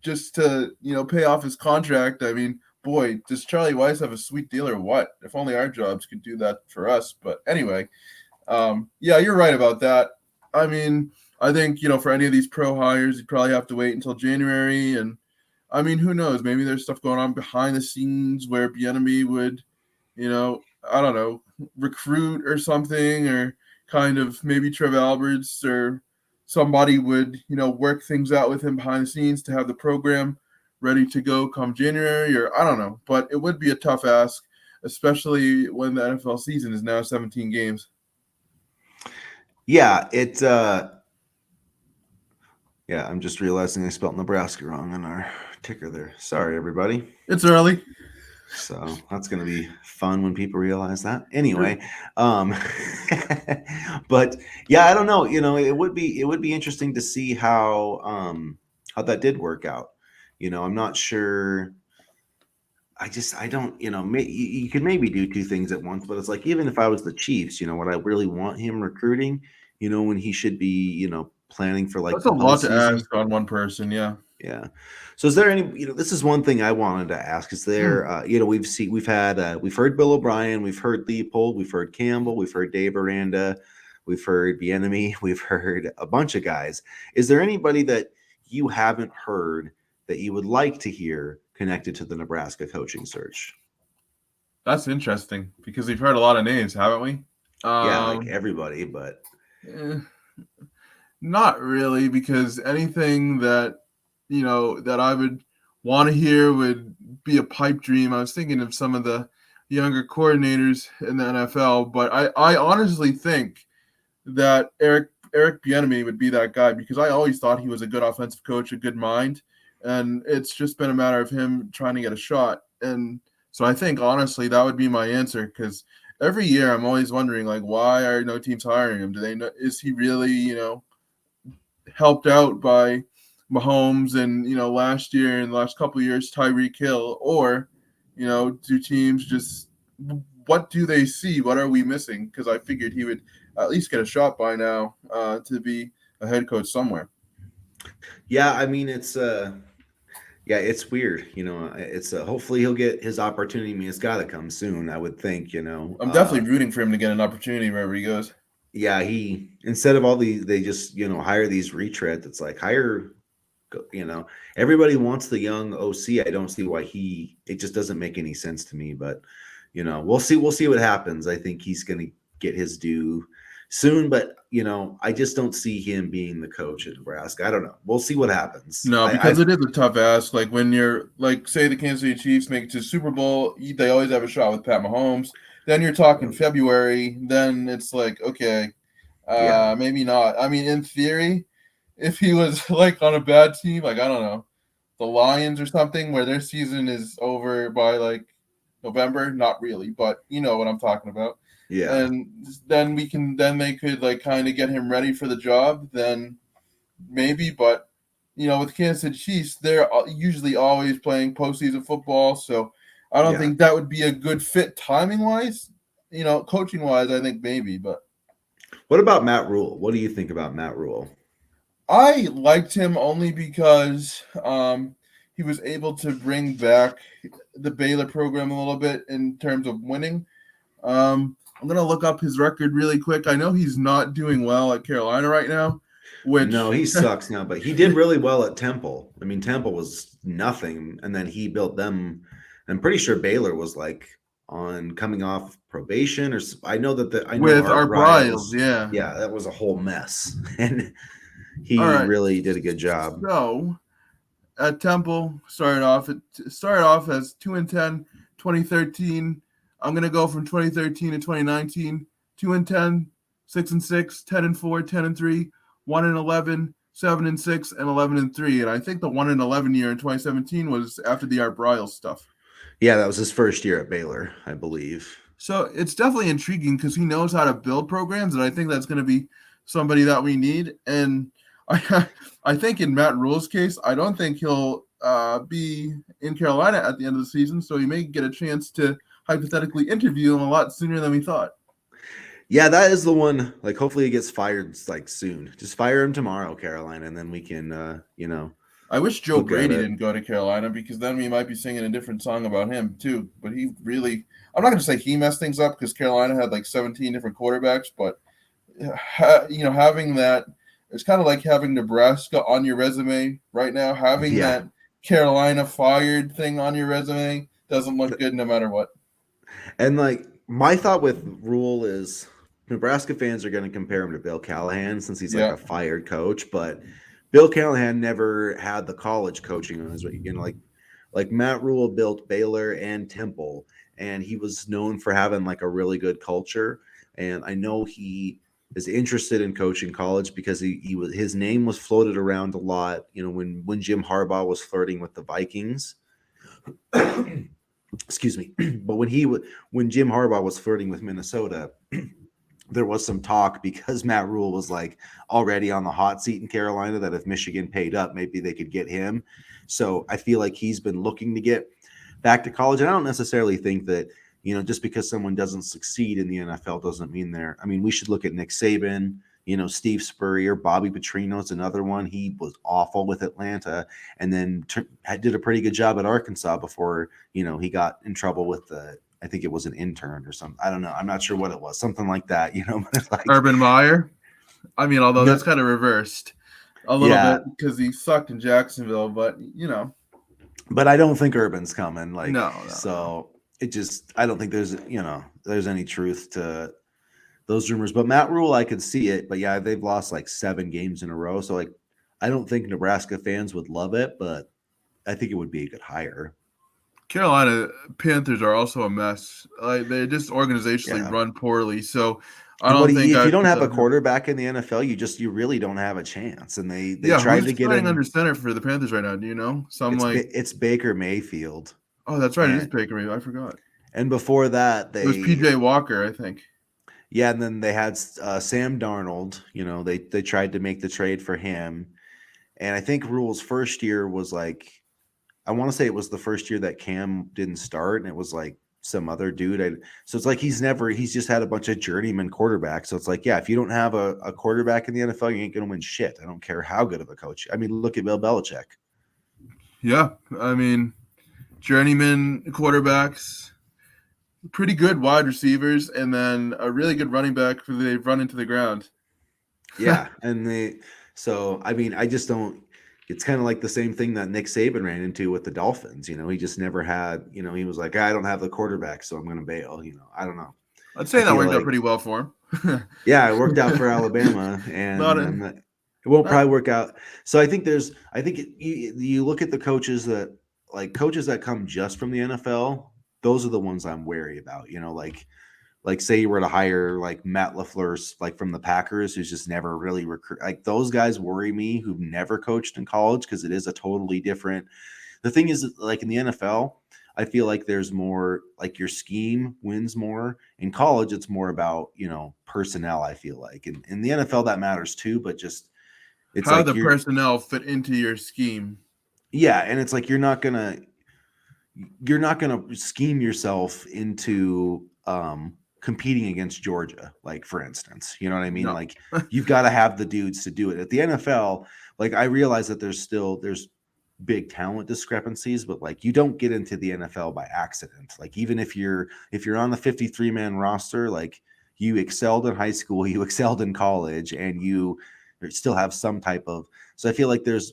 B: just to, pay off his contract. I mean, boy, does Charlie Weiss have a sweet deal or what? If only our jobs could do that for us. But anyway, yeah, you're right about that. I mean, I think, for any of these pro hires, you'd probably have to wait until January. And I mean, who knows? Maybe there's stuff going on behind the scenes where Bieniemy would, I don't know, recruit or something, or kind of maybe Trev Alberts or somebody would, work things out with him behind the scenes to have the program ready to go come January, or I don't know. But it would be a tough ask, especially when the NFL season is now 17 games.
A: Yeah, yeah, I'm just realizing I spelled Nebraska wrong on our ticker there. Sorry, everybody.
B: It's early.
A: So that's going to be fun when people realize that. Anyway, but yeah, I don't know. It would be interesting to see how that did work out. I'm not sure. I don't. You could maybe do two things at once, but it's like even if I was the Chiefs, would I really want him recruiting? When he should be, planning for like
B: That's a
A: the
B: lot to
A: postseason.
B: ask on one person. Yeah.
A: Yeah. So is there any, this is one thing I wanted to ask. Is there, we've heard Bill O'Brien, we've heard Leopold, we've heard Campbell, we've heard Dave Aranda, we've heard Bieniemy, we've heard a bunch of guys. Is there anybody that you haven't heard that you would like to hear connected to the Nebraska coaching search?
B: That's interesting because we've heard a lot of names, haven't we?
A: Yeah, like everybody, but
B: not really, because anything that that I would want to hear would be a pipe dream. I was thinking of some of the younger coordinators in the NFL, but I honestly think that Eric Bieniemy would be that guy, because I always thought he was a good offensive coach, a good mind, and it's just been a matter of him trying to get a shot. And so I think honestly that would be my answer, because every year I'm always wondering, like, why are no teams hiring him? Do they know? Is he really helped out by Mahomes and last year and the last couple of years Tyreek Hill, or do teams just what do they see? What are we missing? Because I figured he would at least get a shot by now to be a head coach somewhere.
A: Yeah, I mean yeah, it's weird. It's hopefully he'll get his opportunity. I mean, it's got to come soon, I would think.
B: I'm definitely rooting for him to get an opportunity wherever he goes.
A: Yeah, he instead of all they just hire these retreads. It's like hire, everybody wants the young OC. I don't see why it just doesn't make any sense to me. But we'll see. We'll see what happens. I think he's going to get his due soon, but I just don't see him being the coach at Nebraska. I don't know. We'll see what happens.
B: No, because it is a tough ask. Like when you're say the Kansas City Chiefs make it to the Super Bowl, they always have a shot with Pat Mahomes. Then you're talking February. Then it's like, okay,
A: Yeah.
B: maybe not. I mean, in theory, if he was like on a bad team, like I don't know, the Lions or something, where their season is over by like November, not really, but you know what I'm talking about.
A: Yeah.
B: And then they could like kind of get him ready for the job. Then maybe, but with Kansas City Chiefs, they're usually always playing postseason football, so I don't think that would be a good fit timing wise. Coaching wise, I think maybe. But
A: what about Matt Rule? What do you think about Matt Rule?
B: I liked him only because he was able to bring back the Baylor program a little bit in terms of winning. I'm gonna look up his record really quick. I know he's not doing well at Carolina right now.
A: No, he sucks now, but he did really well at Temple. I mean, Temple was nothing, and then he built them. I'm pretty sure Baylor was like on coming off probation, or I know that I know
B: with
A: Art
B: Briles,
A: yeah, that was a whole mess, and he
B: right.
A: really did a good job.
B: So at Temple, started off as 2-10, 2013. I'm gonna go from 2013 to 2019, 2-10, 6-6, 10-4, 10-3. 1-11, 7-6, and 11-3. And I think the 1-11 year in 2017 was after the Art Briles stuff.
A: Yeah, that was his first year at Baylor, I believe.
B: So it's definitely intriguing because he knows how to build programs, and I think that's going to be somebody that we need. And I think in Matt Rule's case, I don't think he'll be in Carolina at the end of the season, so he may get a chance to hypothetically interview him a lot sooner than we thought.
A: Yeah, that is the one. Like, hopefully he gets fired like soon. Just fire him tomorrow, Carolina, and then we can,
B: I wish Joe Brady didn't go to Carolina because then we might be singing a different song about him too. But he really, I'm not going to say he messed things up because Carolina had like 17 different quarterbacks, but having that, it's kind of like having Nebraska on your resume right now. Having that Carolina fired thing on your resume doesn't look good no matter what.
A: And like my thought with Rule is Nebraska fans are going to compare him to Bill Callahan since he's like a fired coach, but Bill Callahan never had the college coaching on his way. Like Matt Rule built Baylor and Temple, and he was known for having like a really good culture. And I know he is interested in coaching college because his name was floated around a lot. When Jim Harbaugh was flirting with the Vikings. Excuse me. But when Jim Harbaugh was flirting with Minnesota, there was some talk because Matt Rule was like already on the hot seat in Carolina that if Michigan paid up, maybe they could get him. So I feel like he's been looking to get back to college. And I don't necessarily think that, just because someone doesn't succeed in the NFL doesn't mean we should look at Nick Saban, Steve Spurrier, Bobby Petrino's another one. He was awful with Atlanta and then did a pretty good job at Arkansas before, he got in trouble with I think it was an intern or something. I don't know. I'm not sure what it was. Something like that, like,
B: Urban Meyer. I mean, although that's kind of reversed a little bit because he sucked in Jacksonville, but
A: But I don't think Urban's coming. Like,
B: no.
A: So it just, I don't think there's any truth to those rumors. But Matt Rule, I could see it. But yeah, they've lost like 7 games in a row. So like, I don't think Nebraska fans would love it, but I think it would be a good hire.
B: Carolina Panthers are also a mess. Like they just organizationally run poorly. So I don't think
A: if you don't have a quarterback in the NFL, you really don't have a chance. And they tried to get him
B: under center for the Panthers right now. Do you know?
A: It's Baker Mayfield.
B: Oh, that's right. It is Baker Mayfield. I forgot.
A: And before that,
B: it was PJ Walker, I think.
A: Yeah, and then they had Sam Darnold. They tried to make the trade for him, And I think Rule's first year was like, I want to say it was the first year that Cam didn't start, and it was like some other dude. So it's like he's just had a bunch of journeyman quarterbacks. So it's like, yeah, if you don't have a quarterback in the NFL, you ain't going to win shit. I don't care how good of a coach. I mean, look at Bill Belichick.
B: Yeah, I mean, journeyman quarterbacks, pretty good wide receivers, and then a really good running back who they run into the ground.
A: Yeah, so I mean, I just don't. It's kind of like the same thing that Nick Saban ran into with the Dolphins. He just never had. He was like, I don't have the quarterback, so I'm going to bail. I don't know.
B: I'd say
A: I
B: that
A: feel
B: worked out
A: like,
B: pretty well for him.
A: yeah, it worked out for Alabama, and it won't probably work out. So I think you look at the coaches that come just from the NFL. Those are the ones I'm wary about. Like say you were to hire like Matt LaFleur, like from the Packers, who's just never really recruit. Like those guys worry me who've never coached in college because it is a totally different. The thing is, like in the NFL, I feel like there's more like your scheme wins more. In college, it's more about personnel. I feel like in the NFL that matters too, but just it's
B: How
A: like
B: the personnel fit into your scheme.
A: yeah, and it's like you're not gonna scheme yourself into competing against Georgia, like for instance. You know what I mean?
B: No.
A: Like you've got to have the dudes to do it. At the NFL, like I realize that there's big talent discrepancies, but like you don't get into the NFL by accident. Like even if you're on the 53-man roster, like you excelled in high school, you excelled in college, and you still have some type of. So I feel like there's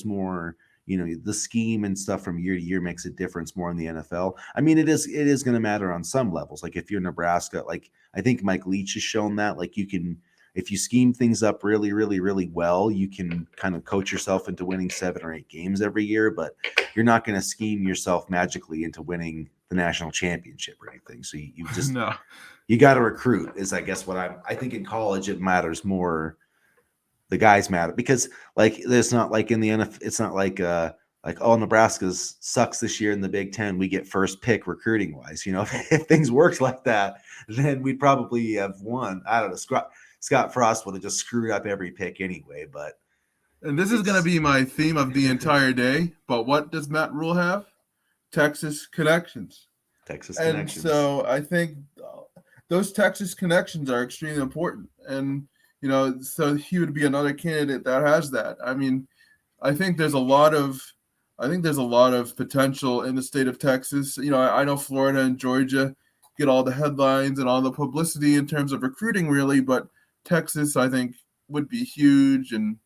A: more. The scheme and stuff from year to year makes a difference more in the NFL. I mean, it is going to matter on some levels. Like if you're Nebraska, like I think Mike Leach has shown that, like you can, if you scheme things up really, really, really well, you can kind of coach yourself into winning 7 or 8 games every year, but you're not going to scheme yourself magically into winning the national championship or anything. So you just,
B: No.
A: you got to recruit is I guess what I think in college it matters more. The guys matter because like there's not like in the NFL, it's not like oh, Nebraska's sucks this year in the Big Ten, we get first pick recruiting wise. If things worked like that, then we'd probably have won. I don't know. Scott Frost would have just screwed up every pick anyway. But
B: and this is going to be my theme of the entire day. But what does Matt Rule have? Texas connections.
A: Texas
B: and
A: connections.
B: So I think those Texas connections are extremely important. And so he would be another candidate that has that. I mean, I think there's a lot of potential in the state of Texas. I know Florida and Georgia get all the headlines and all the publicity in terms of recruiting, really, but Texas, I think, would be huge. And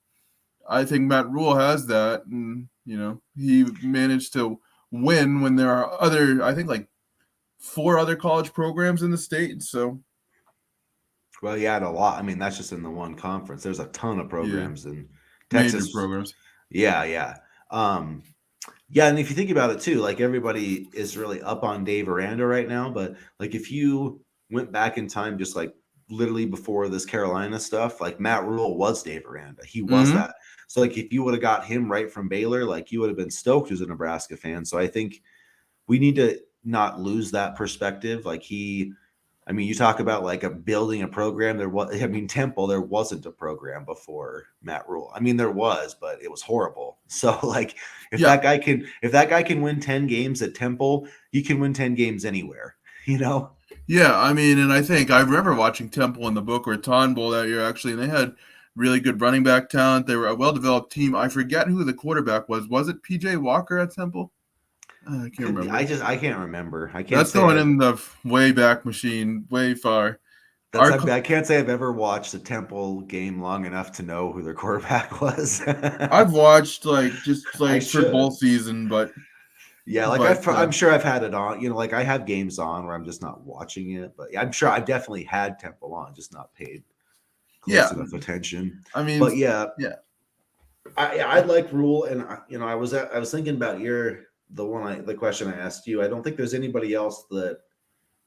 B: I think Matt Rule has that. And, he managed to win when there are I think, like 4 other college programs in the state. So,
A: well, yeah, a lot. I mean, that's just in the one conference. There's a ton of programs in Texas.
B: Major programs.
A: Yeah. Yeah, and if you think about it too, like everybody is really up on Dave Aranda right now, but like if you went back in time, just like literally before this Carolina stuff, like Matt Rule was Dave Aranda. He was that. So like if you would have got him right from Baylor, like you would have been stoked as a Nebraska fan. So I think we need to not lose that perspective. Like you talk about like building a program. Temple, there wasn't a program before Matt Rule. I mean, there was, but it was horrible. So like if that guy can win 10 games at Temple, he can win 10 games anywhere,
B: Yeah, I mean, and I think I remember watching Temple in the Boca Raton Bowl that year, actually, and they had really good running back talent. They were a well-developed team. I forget who the quarterback was. Was it P.J. Walker at Temple? I can't remember.
A: I can't remember. I can't.
B: That's going in the way back machine, way far.
A: I can't say I've ever watched a Temple game long enough to know who their quarterback was.
B: I've watched just for bowl season, but
A: yeah, I'm sure I've had it on. Like I have games on where I'm just not watching it, but I'm sure I've definitely had Temple on, just not paid close enough attention.
B: I mean,
A: but yeah. I like Rule, and I was thinking about the question I asked you. I don't think there's anybody else that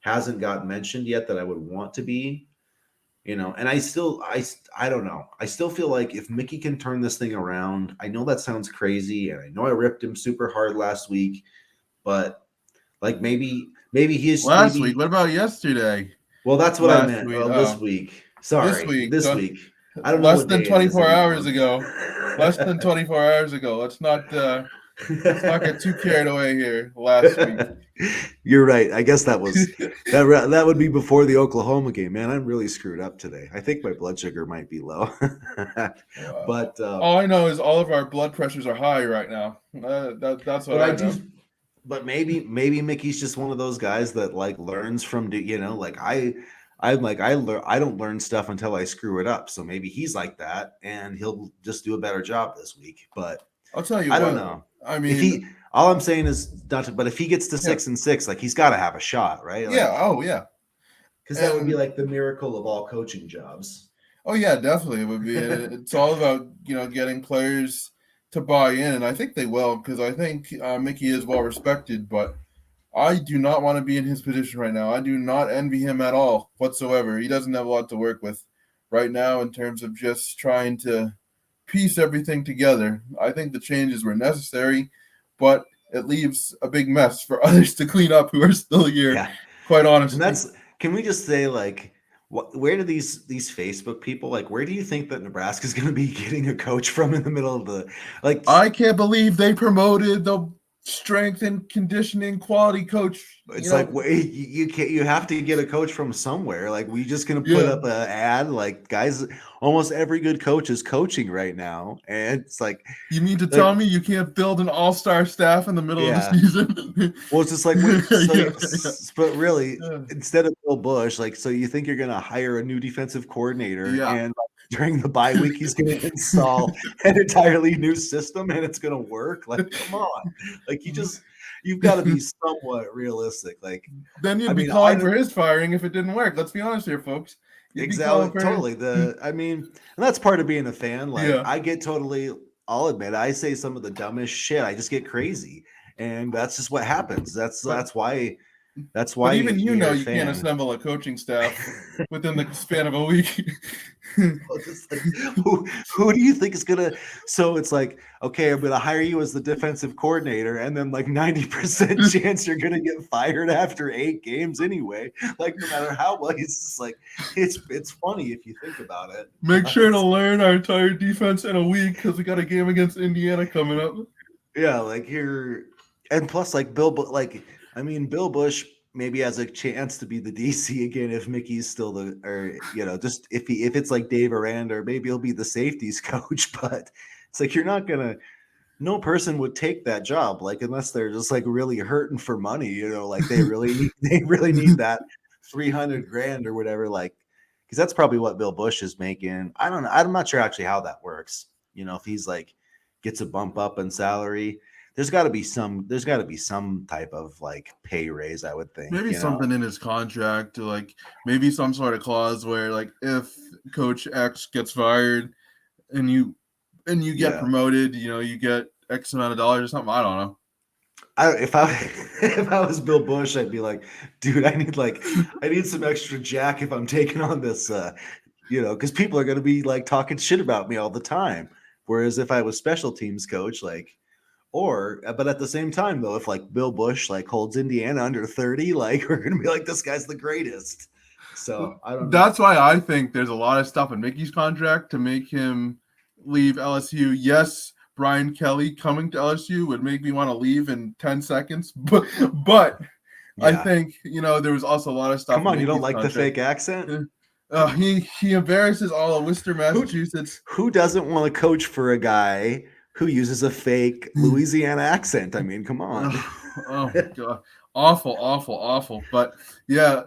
A: hasn't gotten mentioned yet that I would want to be, and I don't know. I still feel like if Mickey can turn this thing around, I know that sounds crazy, and I know I ripped him super hard last week, but like maybe he is
B: last week. What about yesterday?
A: Well, that's what I meant. This week. Sorry, this week. I don't know.
B: Less than 24 hours ago. less than 24 hours ago. Let's not get too carried away here last week.
A: You're right. I guess that would be before the Oklahoma game. Man, I'm really screwed up today. I think my blood sugar might be low. But
B: all I know is all of our blood pressures are high right now. That's what I know.
A: But maybe Mickey's just one of those guys that like learns from like I don't learn stuff until I screw it up. So maybe he's like that and he'll just do a better job this week. But
B: I'll tell you
A: I don't know.
B: I mean,
A: all I'm saying is but if he gets to 6-6, like he's got to have a shot, right? Like,
B: yeah.
A: Because that would be like the miracle of all coaching jobs.
B: Oh yeah, definitely it would be. It's all about getting players to buy in, and I think they will, because I think Mickey is well respected, but I do not want to be in his position right now. I do not envy him at all whatsoever. He doesn't have a lot to work with right now in terms of just trying to piece everything together. I think the changes were necessary, but it leaves a big mess for others to clean up who are still here, quite honestly.
A: And can we just say, like, where do these Facebook people, like, where do you think that Nebraska is going to be getting a coach from in the middle of the, like?
B: I can't believe they promoted the strength and conditioning quality coach.
A: It's like, wait, you have to get a coach from somewhere. Like, we just going to put up an ad? Like, guys, almost every good coach is coaching right now, and it's like,
B: you mean to tell me you can't build an all-star staff in the middle of the season?
A: Well, it's just like, but really, instead of Bill Bush, like, so you think you're going to hire a new defensive coordinator, and during the bye week, he's going to install an entirely new system, and it's going to work? Like, come on, like, you've got to be somewhat realistic. Like,
B: then you'd be calling for his firing if it didn't work. Let's be honest here, folks.
A: Exactly, totally. And that's part of being a fan. Like, I'll admit, I say some of the dumbest shit. I just get crazy, and that's just what happens. That's why.
B: But even you can't assemble a coaching staff within the span of a week.
A: Who do you think is gonna? So it's like, okay, I'm gonna hire you as the defensive coordinator, and then like 90% chance you're gonna get fired after 8 games anyway. Like, no matter how well, it's just like it's funny if you think about it.
B: Make sure to learn our entire defense in a week because we got a game against Indiana coming up.
A: Yeah, like and plus, like Bill Bush maybe has a chance to be the DC again if Mickey's still just if it's like Dave Aranda, or maybe he'll be the safeties coach. But it's like, no person would take that job, like, unless they're just like really hurting for money, like they really need that $300,000 or whatever, like, because that's probably what Bill Bush is making. I don't know. I'm not sure actually how that works. If he's like gets a bump up in salary. There's got to be some type of like pay raise, I would think.
B: Maybe something in his contract, like maybe some sort of clause where, like, if Coach X gets fired and you get promoted, you get X amount of dollars or something. I don't know.
A: If I was Bill Bush, I'd be like, dude, I need some extra jack if I'm taking on this, because people are going to be like talking shit about me all the time. Whereas if I was special teams coach, like. But at the same time, though, if like Bill Bush like holds Indiana under 30, like, we're gonna be like, this guy's the greatest. So I don't know.
B: That's why I think there's a lot of stuff in Mickey's contract to make him leave LSU. Yes, Brian Kelly coming to LSU would make me want to leave in 10 seconds, but I think there was also a lot of stuff.
A: Come on, you don't like the fake accent?
B: He embarrasses all of Worcester, Massachusetts.
A: Who doesn't want to coach for a guy who uses a fake Louisiana accent? I mean, come on.
B: Oh my God. Awful. But yeah,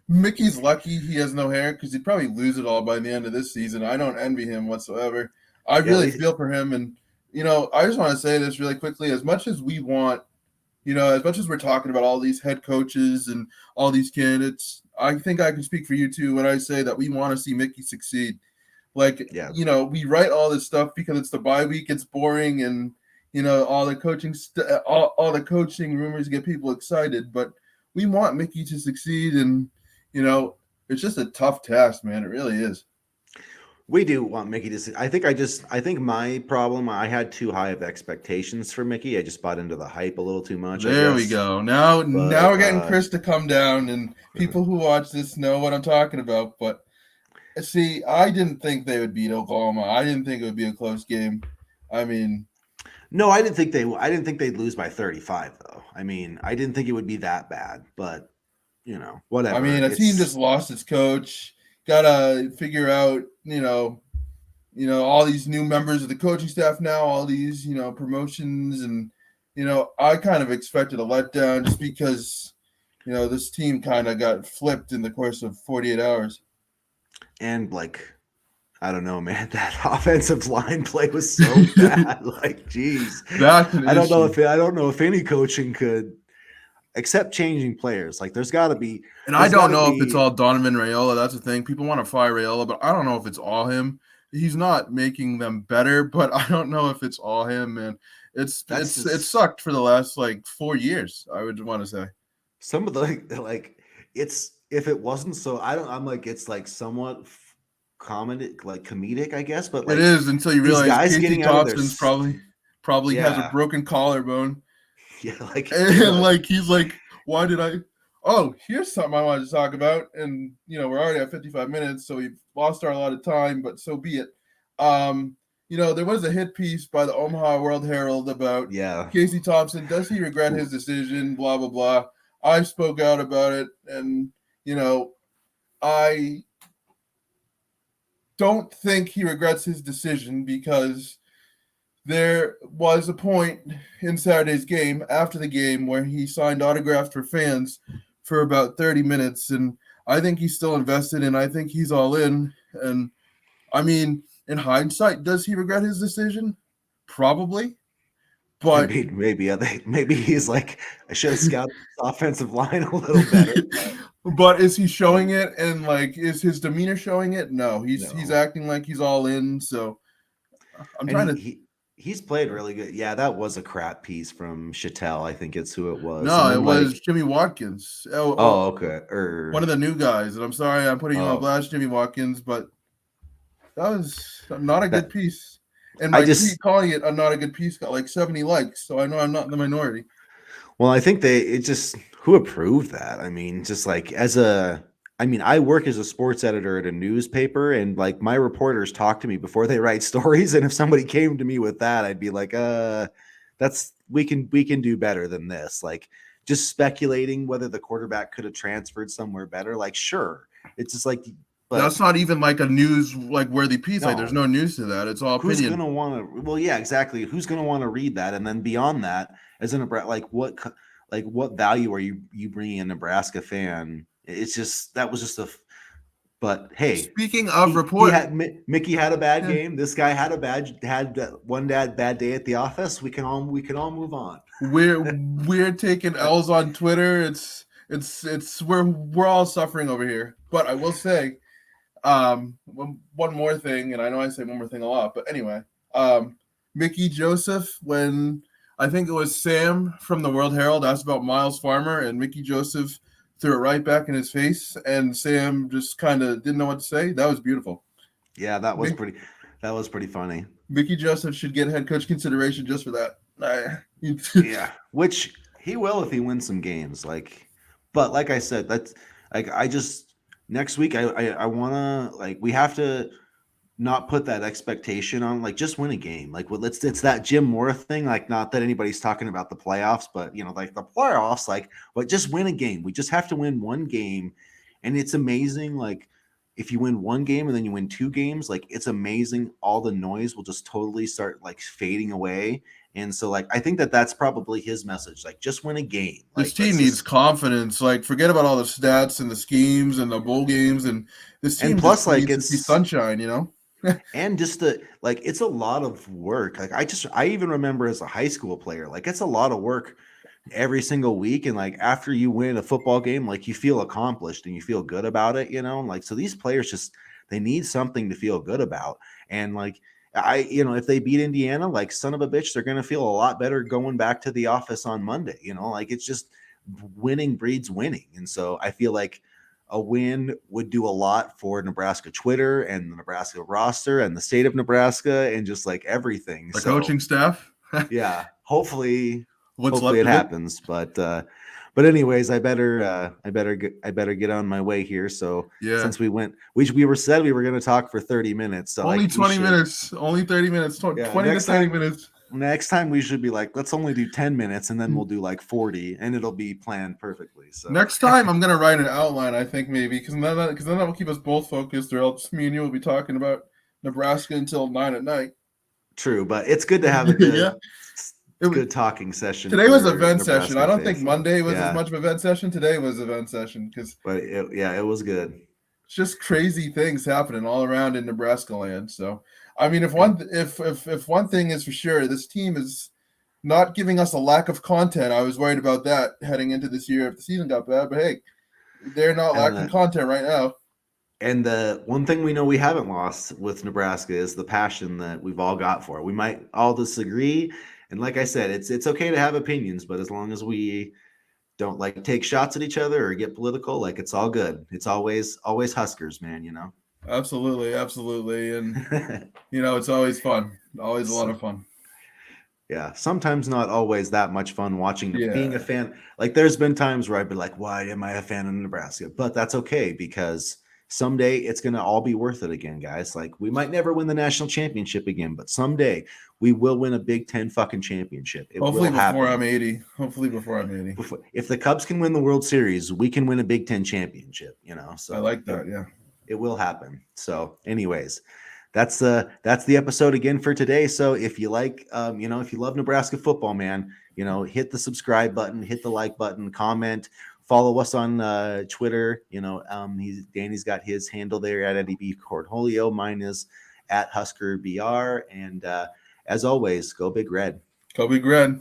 B: Mickey's lucky he has no hair, because he'd probably lose it all by the end of this season. I don't envy him whatsoever. I really feel for him. And, I just want to say this really quickly. As much as we want, as much as we're talking about all these head coaches and all these candidates, I think I can speak for you too when I say that we want to see Mickey succeed. Like, we write all this stuff because it's the bye week. It's boring, and all the coaching all the coaching rumors get people excited. But we want Mickey to succeed, and it's just a tough task, man. It really is.
A: We do want Mickey to succeed. I think my problem, I had too high of expectations for Mickey. I just bought into the hype a little too much.
B: There we go. Now we're getting Chris to come down, and people who watch this know what I'm talking about. But See, I didn't think they would beat Oklahoma. I didn't think it would be a close game. I mean,
A: No, I didn't think they. I didn't think they'd lose by 35 though. I mean, I didn't think it would be that bad, but whatever.
B: a team just lost its coach. Gotta figure out, all these new members of the coaching staff now, all these, promotions, and I kind of expected a letdown just because, this team kind of got flipped in the course of 48 hours.
A: And like, I don't know, man. That offensive line play was so bad. Like, geez,
B: That's an
A: I don't know
B: issue.
A: if any coaching could, except changing players. Like,
B: And I
A: there's got
B: don't
A: to
B: know if it's
A: be.
B: all Donovan Raiola. That's the thing. People want to fire Raiola, but I don't know if it's all him. He's not making them better, but I don't know if it's all him, man.
A: That's
B: It
A: just
B: sucked for the last like 4 years, I would want to say.
A: some of the like. It's if it wasn't so. I don't. I'm like it's like somewhat comedic, I guess. But
B: It
A: like
B: is until you
A: these
B: realize
A: guys
B: Casey
A: getting out of their
B: Thompson's probably has a
A: yeah
B: broken collarbone.
A: yeah like you're
B: And
A: like
B: like he's like, why did I? Oh, here's something I wanted to talk about, and we're already at 55 minutes, so we've lost our allotted time, but so be it. There was a hit piece by the Omaha World Herald about
A: yeah.
B: Casey Thompson. Does he regret his decision? Blah blah blah. I spoke out about it, and I don't think he regrets his decision because there was a point in Saturday's game after the game where he signed autographs for fans for about 30 minutes. And I think he's still invested and I think he's all in. And I mean, in hindsight, does he regret his decision? Probably. But
A: Maybe he's like I should have scouted this offensive line a little better.
B: but is he showing it and like is his demeanor showing it? No, he's
A: No,
B: acting like he's all in. So I'm
A: and
B: trying to
A: he's played really good. Yeah, that was a crap piece from Chattel. I think it's who it was. And
B: no, it
A: then
B: was Jimmy Watkins.
A: oh okay,
B: One of the new guys. And I'm sorry I'm putting you on
A: oh
B: blast, Jimmy Watkins, but that was not a good
A: that
B: piece. And
A: I
B: my tweet
A: just
B: calling it a not a good piece got like 70 likes. So I know I'm not in the minority.
A: well I think it just who approved that. I mean, just like I work as a sports editor at a newspaper, and like my reporters talk to me before they write stories. And if somebody came to me with that, I'd be like, that's we can do better than this. Like just speculating whether the quarterback could have transferred somewhere better. Like, sure. It's just like, but
B: That's not even like a news like worthy piece. Like there's
A: no,
B: no news to that. It's all
A: who's
B: opinion.
A: gonna want to? Well, yeah, exactly. Who's gonna want to read that? And then beyond that, as a Nebraska, like what value are you bringing a Nebraska fan? It's just that was just a. But hey,
B: Speaking of
A: he
B: report,
A: had Mickey had a bad
B: yeah,
A: game. This guy had one bad day at the office. We can all move on.
B: we're taking L's on Twitter. It's we're all suffering over here. But I will say, one more thing, and I know I say one more thing a lot, but anyway, Mickey Joseph, when I think it was Sam from the World Herald asked about Miles Farmer, and Mickey Joseph threw it right back in his face, and Sam just kind of didn't know what to say. That was beautiful.
A: Yeah, that was
B: Mick,
A: pretty. That was pretty funny.
B: Mickey Joseph should get head coach consideration just for that.
A: Yeah, which he will if he wins some games. But like I said, that's like I just next week I wanna like we have to not put that expectation on like just win a game. Like well, it's that Jim Mora thing. Like not that anybody's talking about the playoffs, but like the playoffs, like but just win a game. We just have to win one game, and it's amazing. Like if you win one game and then you win two games, like it's amazing. All the noise will just totally start like fading away. And so like I think that's probably his message. Like just win a game.
B: This
A: Like
B: team
A: let's
B: needs
A: just
B: confidence. Like, forget about all the stats and the schemes and the bowl games. And this
A: and
B: team
A: plus
B: just
A: like
B: needs to see
A: it's
B: sunshine.
A: and just the like it's a lot of work. Like I even remember as a high school player, like it's a lot of work every single week. And like after you win a football game, like you feel accomplished and you feel good about it, and like so these players just they need something to feel good about. And like if they beat Indiana, like son of a bitch, they're gonna feel a lot better going back to the office on Monday. Like it's just winning breeds winning. And so I feel like a win would do a lot for Nebraska Twitter and the Nebraska roster and the state of Nebraska and just like everything.
B: The
A: So
B: coaching staff,
A: yeah, hopefully
B: what's
A: hopefully
B: left
A: it
B: of it.
A: happens. But anyways, I better get on my way here. So
B: Yeah.
A: since we said we were going to talk for 30 minutes. So
B: Only
A: like
B: 20 minutes. Only 30 minutes. 20
A: yeah,
B: to 30 minutes.
A: next time we should be like, let's only do 10 minutes and then we'll do like 40 and it'll be planned perfectly. So
B: Next time I'm gonna write an outline, I think maybe because then that will keep us both focused, or else me and you will be talking about Nebraska until 9 at night.
A: true, but it's good to have a
B: Yeah.
A: good talking session.
B: Today was
A: for
B: event session. I
A: Nebraska
B: don't think
A: fans, so,
B: Monday was as
A: yeah.
B: much of event session. Today was event session because
A: But it was good.
B: it's just crazy things happening all around in Nebraska land. So I mean, if one thing is for sure, this team is not giving us a lack of content. I was worried about that heading into this year if the season got bad, but hey, they're not lacking content right now.
A: And the one thing we know we haven't lost with Nebraska is the passion that we've all got for it. We might all disagree, and like I said, it's okay to have opinions, but as long as we don't like take shots at each other or get political, like it's all good. It's always Huskers, man, you know.
B: Absolutely, and it's always fun, always a lot of fun.
A: Yeah, sometimes not always that much fun watching being a
B: Yeah.
A: fan. Like there's been times where I've been like, why am I a fan of Nebraska? But that's okay because someday it's going to all be worth it again, guys. Like we might never win the national championship again, but someday we will win a Big Ten fucking championship. It
B: Hopefully
A: will
B: before
A: happen.
B: I'm 80. Hopefully before I'm 80.
A: If the Cubs can win the World Series, we can win a Big Ten championship, you know. So
B: I like that, yeah.
A: It will happen. So anyways, that's the episode again for today. So if you like, if you love Nebraska football, man, hit the subscribe button, hit the like button, comment, follow us on Twitter. Danny's got his handle there at Eddie B Cornholio. Mine is at Husker BR. And as always, go Big Red.
B: Go Big Red.